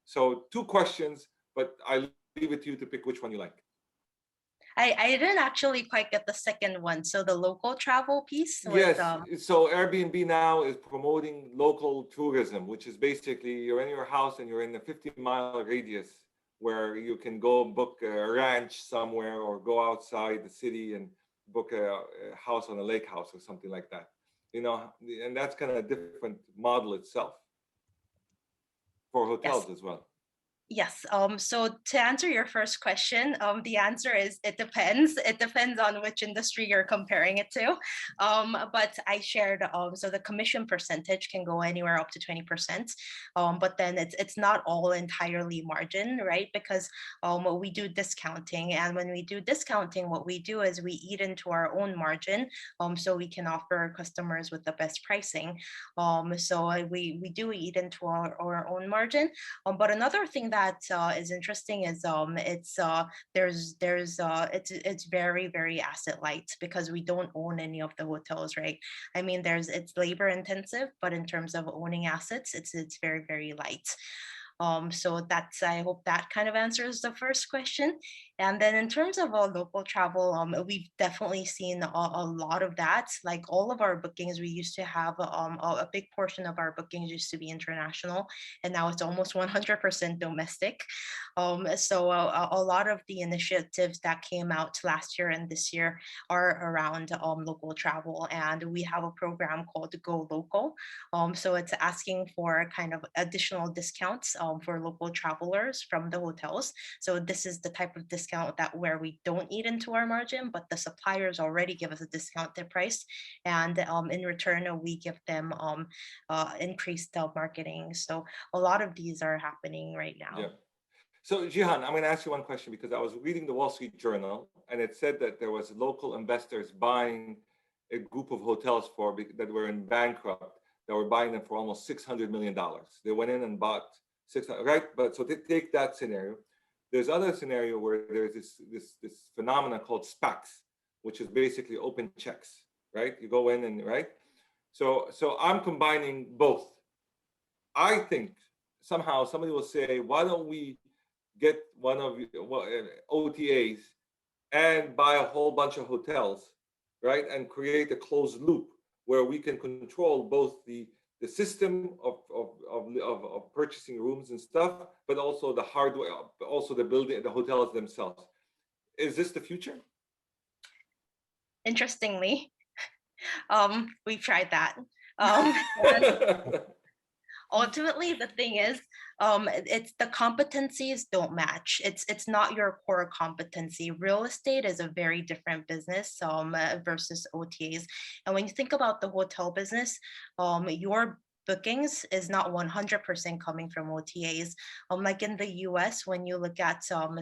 So two questions, but I leave it to you to pick which one you like. I didn't actually quite get the second one. So the local travel piece with Yes. So Airbnb now is promoting local tourism, which is basically you're in your house and you're in a 50-mile radius where you can go book a ranch somewhere or go outside the city and book a house on a lake house or something like that. And that's kind of a different model itself for hotels yes. as well. Yes. So to answer your first question, the answer is it depends. It depends on which industry you're comparing it to. But I shared, so the commission percentage can go anywhere up to 20%. But then it's not all entirely margin, right? Because we do discounting. And when we do discounting, what we do is we eat into our own margin, so we can offer customers with the best pricing. So we do eat into our own margin. But another thing that is interesting is it's very asset light because we don't own any of the hotels, right? I mean, it's labor intensive, but in terms of owning assets, it's very light. So that's, I hope that kind of answers the first question. And then in terms of local travel, we've definitely seen a lot of that. Like all of our bookings, we used to have a big portion of our bookings used to be international, and now it's almost 100% domestic. So a lot of the initiatives that came out last year and this year are around local travel, and we have a program called Go Local. So it's asking for kind of additional discounts for local travelers from the hotels. So this is the type of discount that where we don't eat into our margin, but the suppliers already give us a discounted price, and in return we give them increased marketing. So a lot of these are happening right now. Yeah. So Jihan, I'm going to ask you one question because I was reading the Wall Street Journal and it said that there was local investors buying a group of hotels that were in bankrupt, that were buying them for almost $600 million. They went in and bought 600, right? But so take that scenario. There's other scenario where there's this phenomena called SPACs, which is basically open checks, right? You go in and right. So I'm combining both. I think somehow somebody will say, why don't we get one of OTAs and buy a whole bunch of hotels, right? And create a closed loop where we can control both the system of purchasing rooms and stuff, but also the hardware, also the building, the hotels themselves. Is this the future? Interestingly, we've tried that. Ultimately, the thing is, it's the competencies don't match. It's not your core competency. Real estate is a very different business versus OTAs. And when you think about the hotel business, your bookings is not 100% coming from OTAs. Like in the US, when you look at some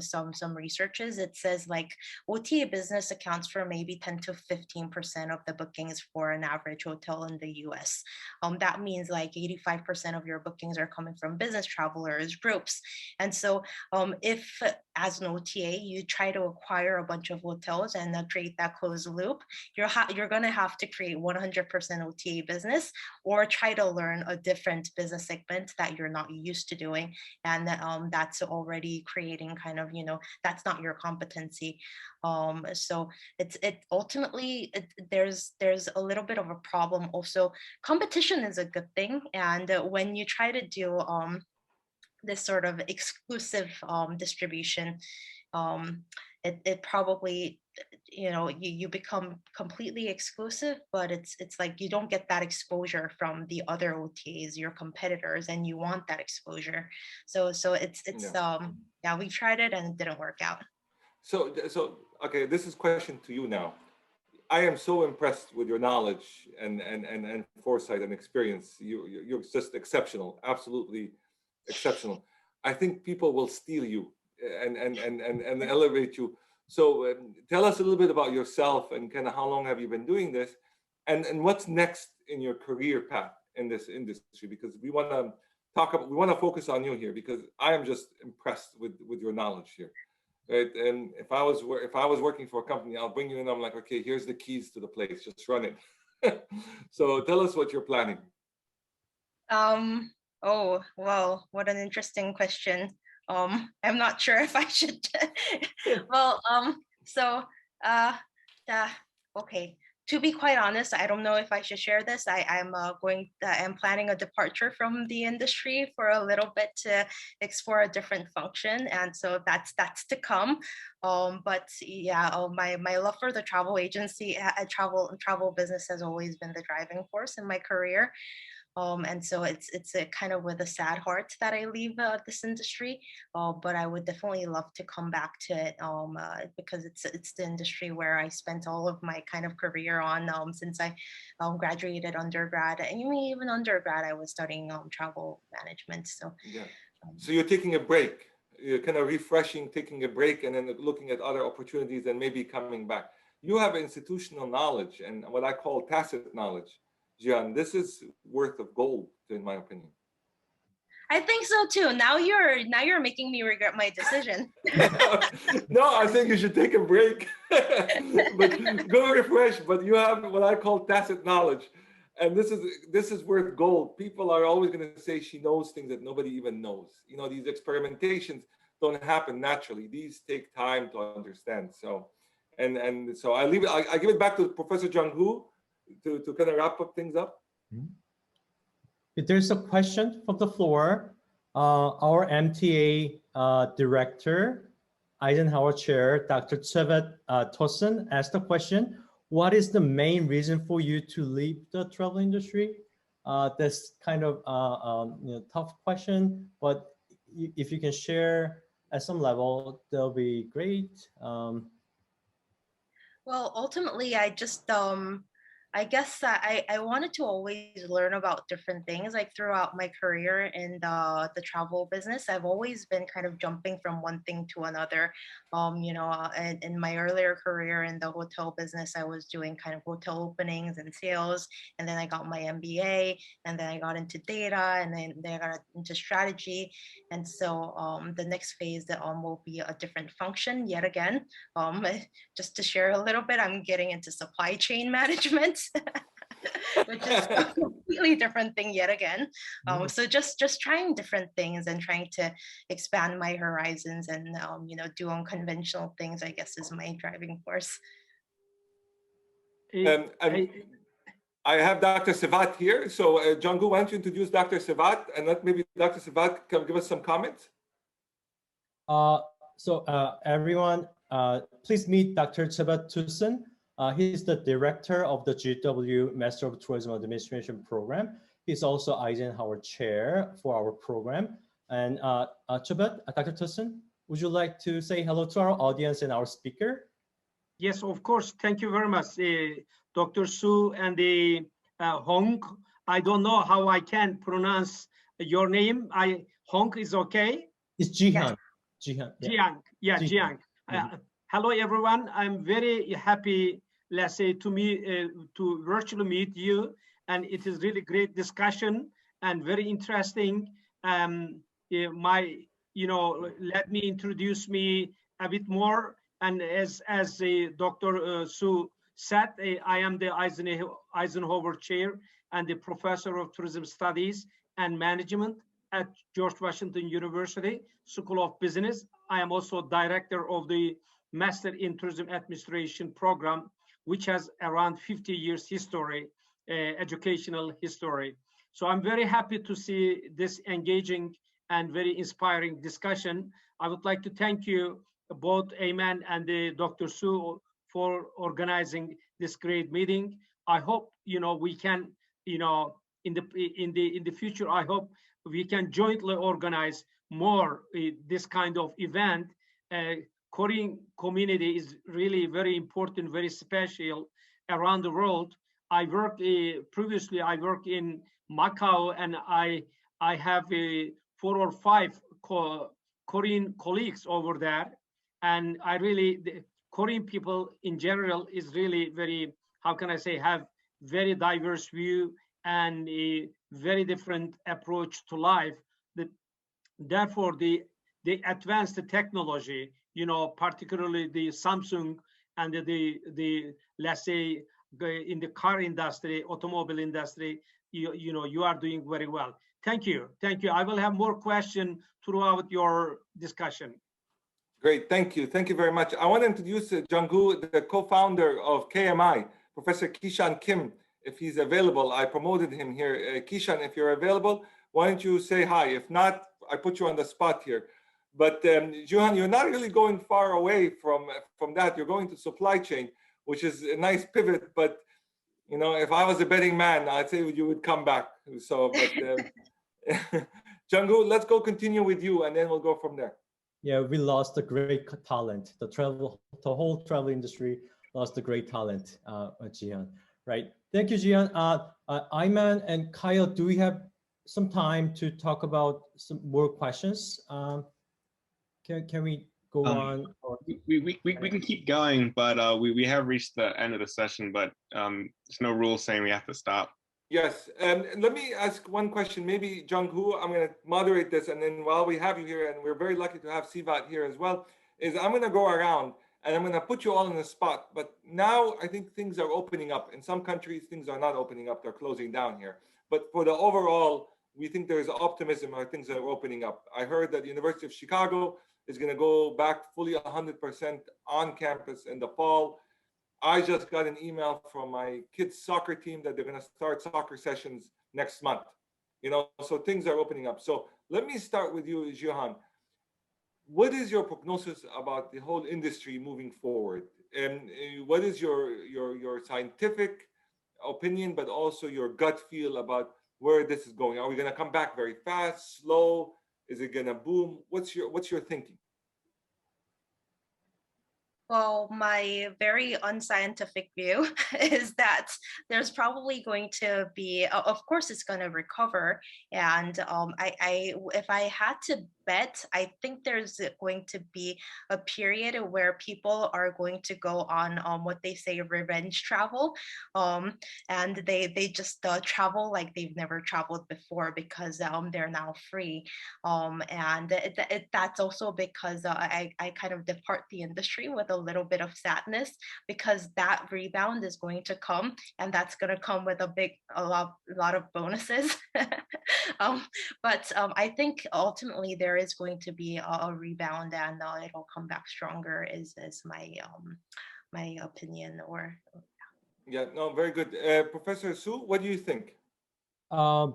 researches, it says like OTA business accounts for maybe 10 to 15% of the bookings for an average hotel in the US. That means like 85% of your bookings are coming from business travelers, groups. And so if as an OTA, you try to acquire a bunch of hotels and create that closed loop, you're going to have to create 100% OTA business or try to learn a different business segment that you're not used to doing. And that's already creating kind of, that's not your competency. So it ultimately, there's a little bit of a problem also. Competition is a good thing. And when you try to do this sort of exclusive distribution, it probably, you become completely exclusive, but it's like you don't get that exposure from the other OTAs, your competitors, and you want that exposure. So it's yeah, we tried it and it didn't work out. So okay, this is question to you now. I am so impressed with your knowledge and foresight and experience. You're just exceptional, absolutely exceptional. I think people will steal you and elevate you. So tell us a little bit about yourself and kind of how long have you been doing this, and what's next in your career path in this industry? Because we want to focus on you here because I am just impressed with your knowledge here. Right? And if I was working for a company, I'll bring you in. I'm like, okay, here's the keys to the place. Just run it. So tell us what you're planning. Oh, well, what an interesting question. I'm not sure if I should. Well, so, uh, okay. To be quite honest, I don't know if I should share this. I'm planning a departure from the industry for a little bit to explore a different function, and so that's to come. But yeah, my love for the travel agency, travel business has always been the driving force in my career. And so it's a kind of with a sad heart that I leave this industry. But I would definitely love to come back to it because it's the industry where I spent all of my kind of career on since I graduated undergrad. And even undergrad, I was studying travel management. So Yeah. So you're taking a break. You're kind of refreshing, taking a break, and then looking at other opportunities and maybe coming back. You have institutional knowledge and what I call tacit knowledge. Jian, this is worth of gold, in my opinion. I think so too. Now you're making me regret my decision. No, I think you should take a break, but go refresh. But you have what I call tacit knowledge, and this is worth gold. People are always going to say she knows things that nobody even knows. You know, these experimentations don't happen naturally. These take time to understand. So, and so I leave it. I give it back to Professor Jung-Hoo to kind of wrap up things up. If there's a question from the floor, our MTA director, Eisenhower Chair, Dr. Chevet Tosin asked the question, what is the main reason for you to leave the travel industry? That's kind of tough question, but if you can share at some level, that'll be great. Well, ultimately, I guess that I wanted to always learn about different things. Like throughout my career in the travel business, I've always been kind of jumping from one thing to another. In my earlier career in the hotel business, I was doing kind of hotel openings and sales, and then I got my MBA, and then I got into data, and then I got into strategy. And so the next phase that will be a different function yet again. Just to share a little bit, I'm getting into supply chain management. Which is a completely different thing yet again. So just trying different things and trying to expand my horizons and do unconventional things, I guess, is my driving force. And I have Dr. Sivat here. So Jung-Hoo, why don't you introduce Dr. Sivat, and let maybe Dr. Sivat can give us some comments. Everyone, please meet Dr. Chevet Tosin. He's the director of the GW Master of Tourism Administration program. He's also Eisenhower Chair for our program. And Chevet, Dr. Tosin, would you like to say hello to our audience and our speaker? Yes, of course. Thank you very much, Dr. Su and the Hong. I don't know how I can pronounce your name. Hong is okay? It's Jihan. Jihan. Jiang. Yeah, Jiang. Hello, everyone. I'm very happy, let's say, to virtually meet you, and it is really great discussion and very interesting. Let me introduce me a bit more. And as Dr. Su said, I am the Eisenhower Chair and the Professor of Tourism Studies and Management at George Washington University School of Business. I am also director of the Master in Tourism Administration program, which has around 50 years history, educational history. So I'm very happy to see this engaging and very inspiring discussion. I would like to thank you, both Ayman and Dr. Su, for organizing this great meeting. I hope we can, in the future, I hope we can jointly organize more this kind of event. Korean community is really very important, very special around the world. I worked previously. I worked in Macau, and I have 4 or 5 Korean colleagues over there, and the Korean people in general is really very, how can I say, have very diverse view and a very different approach to life. Therefore, they advanced the technology, particularly the Samsung and the let's say in the car industry, automobile industry, you are doing very well. Thank you. I will have more questions throughout your discussion. Great, thank you very much. I want to introduce Jung-Hoo, the co-founder of KMI, Professor Kishan Kim, if he's available. I promoted him here. Kishan, if you're available, why don't you say hi? If not, I put you on the spot here. But Johan, you're not really going far away from that. You're going to supply chain, which is a nice pivot. But You know, if I was a betting man, I'd say you would come back. So, but Jungwoo, let's go continue with you, and then we'll go from there. Yeah, we lost a great talent. The whole travel industry lost a great talent, Jihan. Right. Thank you, Jihan. Ayman and Kyle, do we have some time to talk about some more questions? Can we go on? We can keep going, but we have reached the end of the session, but there's no rule saying we have to stop. Yes, and let me ask one question. Maybe Jungwoo, I'm going to moderate this, and then while we have you here, and we're very lucky to have Sivat here as well, is I'm going to go around and I'm going to put you all in the spot. But now I think things are opening up. In some countries, things are not opening up; they're closing down here. But for the overall, we think there's optimism or things are opening up. I heard that the University of Chicago is going to go back fully 100% on campus in the fall. I just got an email from my kids' soccer team that they're going to start soccer sessions next month. You know, so things are opening up. So let me start with you, Jihan. What is your prognosis about the whole industry moving forward? And what is your scientific opinion, but also your gut feel about where this is going? Are we going to come back very fast, slow? Is it going to boom? What's your thinking? Well, my very unscientific view is that there's probably going to be, of course, it's going to recover. And if I had to bet, I think there's going to be a period where people are going to go on what they say revenge travel, and they just travel like they've never traveled before because they're now free, and that's also because I kind of depart the industry with a little bit of sadness because that rebound is going to come, and that's going to come with a lot of bonuses. But I think ultimately there is going to be a rebound, and it'll come back stronger. Is my opinion? Or yeah, no, very good. Professor Su, what do you think?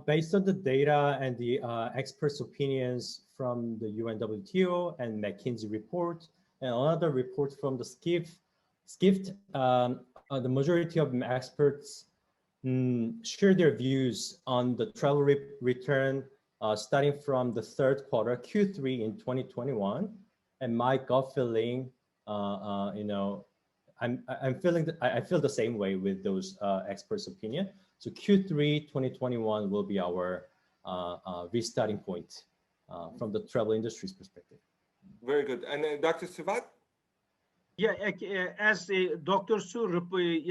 Based on the data and the experts' opinions from the UNWTO and McKinsey report, and another report from the SCIFT, the majority of experts share their views on the travel return starting from the third quarter, Q3 in 2021. And my gut feeling, you know, I feel the same way with those experts' opinion. So Q3 2021 will be our restarting point from the travel industry's perspective. Very good. And Dr. Sivat? Yeah, as Dr. Su,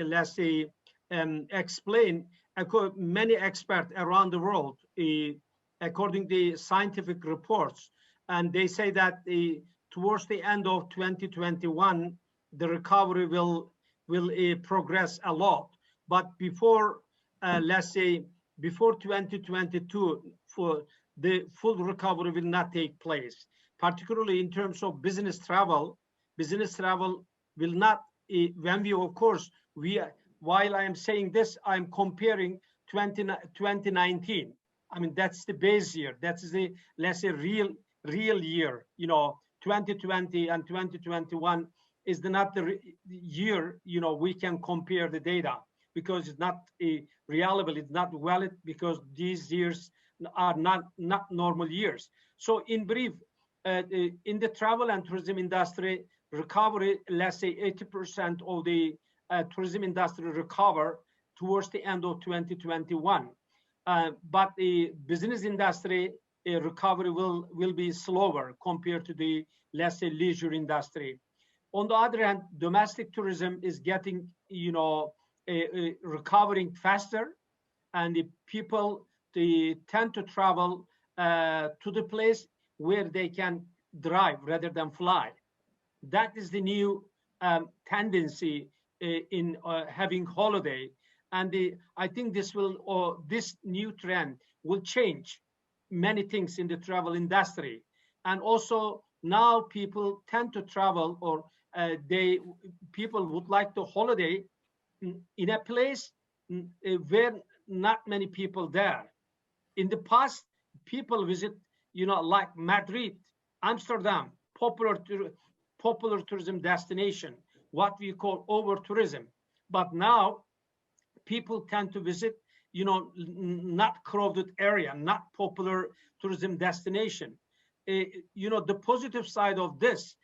let's say, explained, many experts around the world, according to scientific reports, and they say that towards the end of 2021, the recovery will progress a lot. But before, let's say, before 2022, for the full recovery will not take place. Particularly in terms of business travel will not. When we, of course, while I am saying this, I'm comparing 2019. I mean, that's the base year. That's the, let's say, real year. You know, 2020 and 2021 is not the year, you know, we can compare the data because it's not reliable, it's not valid because these years are not normal years. So in brief, in the travel and tourism industry, recovery, let's say 80% of the tourism industry recover towards the end of 2021. But the business industry recovery will be slower compared to the, let's say, leisure industry. On the other hand, domestic tourism is getting, you know, recovering faster, and the people, they tend to travel to the place where they can drive rather than fly. That is the new tendency in having holiday, and I think this will, this new trend will change many things in the travel industry. And also now people tend to travel, or people would like to holiday in a place where not many people there. In the past, people visit, you know, like Madrid, Amsterdam, popular tourism destination, what we call over tourism. But now people tend to visit, you know, not crowded area, not popular tourism destination. You know, the positive side of this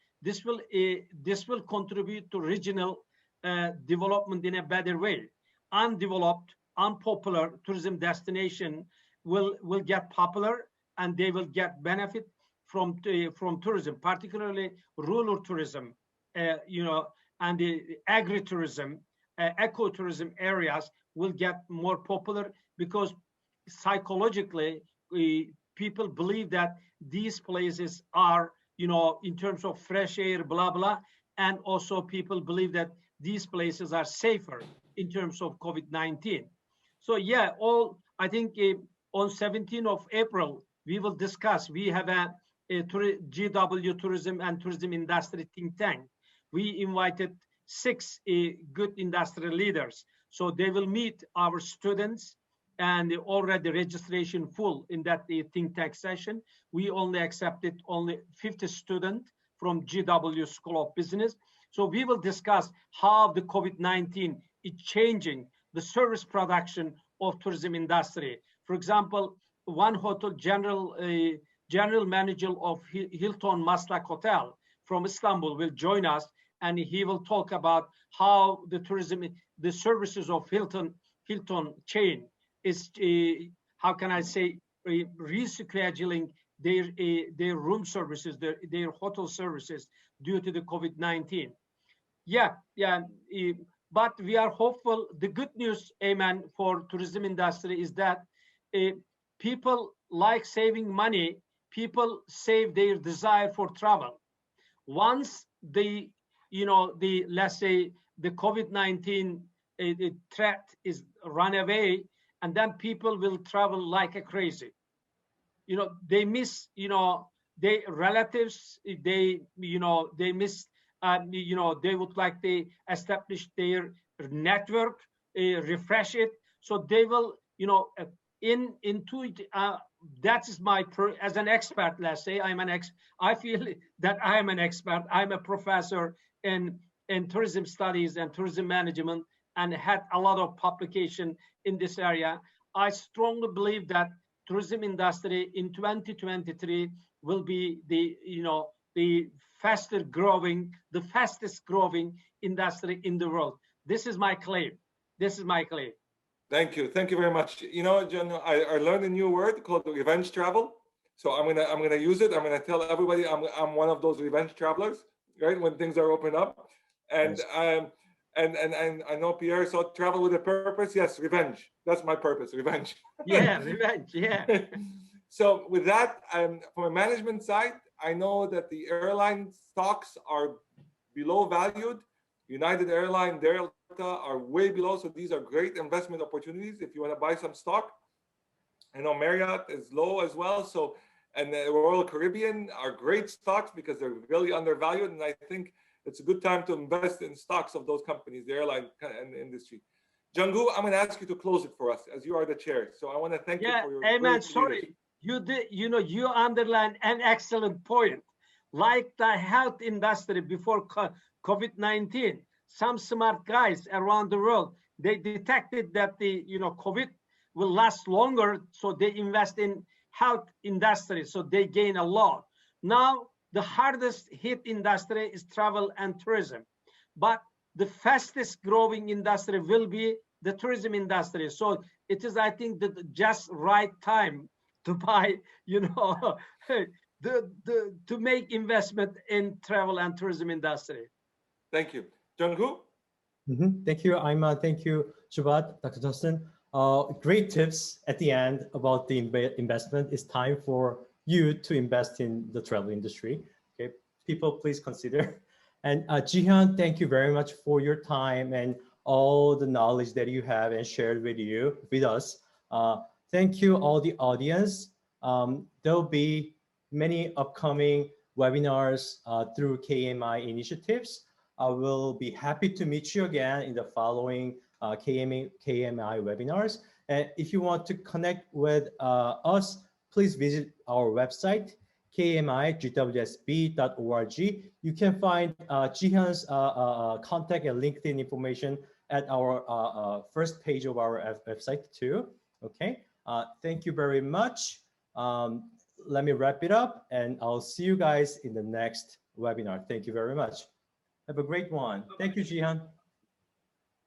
will contribute to regional development in a better way. Undeveloped, unpopular tourism destination will get popular, and they will get benefit from tourism, particularly rural tourism, you know, and the agritourism, ecotourism areas will get more popular, because psychologically people believe that these places are, you know, in terms of fresh air, blah blah, and also people believe that these places are safer in terms of COVID-19. So yeah, I think on 17th of April we will discuss. We have a GW Tourism and Tourism Industry think tank. We invited 6 good industry leaders, so they will meet our students, and already registration full in that think tank session. We only accepted only 50 students from GW School of Business. So we will discuss how the COVID-19 is changing the service production of tourism industry. For example, one hotel general manager of Hilton Maslak Hotel from Istanbul will join us, and he will talk about how the services of Hilton chain is, how can I say, rescheduling their room services, their hotel services due to the COVID-19. Yeah, but we are hopeful. The good news, Ayman, for tourism industry is that people like saving money. People save their desire for travel. Once let's say the COVID-19 threat is run away, and then people will travel like a crazy. You know, they miss, their relatives, they miss, they would like to establish their network, refresh it. So they will, that is my, as an expert, let's say, I feel that I am an expert. I'm a professor in tourism studies and tourism management, and had a lot of publication in this area. I strongly believe that tourism industry in 2023 will be the fastest growing industry in the world. This is my claim. Thank you very much. John, I learned a new word called revenge travel. So I'm gonna use it. I'm gonna tell everybody I'm one of those revenge travelers, right? When things are open up, and yes. And I know Pierre, so travel with a purpose. Yes, revenge. That's my purpose, revenge. Yeah, revenge, yeah. So with that, from a management side, I know that the airline stocks are below valued. United Airlines, Delta are way below. So these are great investment opportunities if you want to buy some stock. I know Marriott is low as well. So, and the Royal Caribbean are great stocks because they're really undervalued. And I think it's a good time to invest in stocks of those companies, the airline and the industry. Jungwoo, I'm going to ask you to close it for us, as you are the chair. So I want to thank you for your Ayman, sorry, you underlined an excellent point. Like the health industry before COVID-19, some smart guys around the world, they detected that the COVID will last longer, so they invest in health industry, so they gain a lot. Now, the hardest hit industry is travel and tourism, but the fastest growing industry will be the tourism industry. So it is, I think, the just right time to buy, to make investment in travel and tourism industry. Thank you. Jungwoo? Thank you, Ayman. Thank you, Shubat, Dr. Justin. Great tips at the end about the investment. It's time for you to invest in the travel industry. Okay, people, please consider. And Jihyun, thank you very much for your time and all the knowledge that you have and shared with us. Thank you, all the audience. There'll be many upcoming webinars through KMI initiatives. I will be happy to meet you again in the following KMI webinars. And if you want to connect with us, please visit our website, kmigwsb.org. You can find Jihyun's contact and LinkedIn information at our first page of our website too. Okay, thank you very much. Let me wrap it up, and I'll see you guys in the next webinar. Thank you very much. Have a great one. Thank you, Jihan.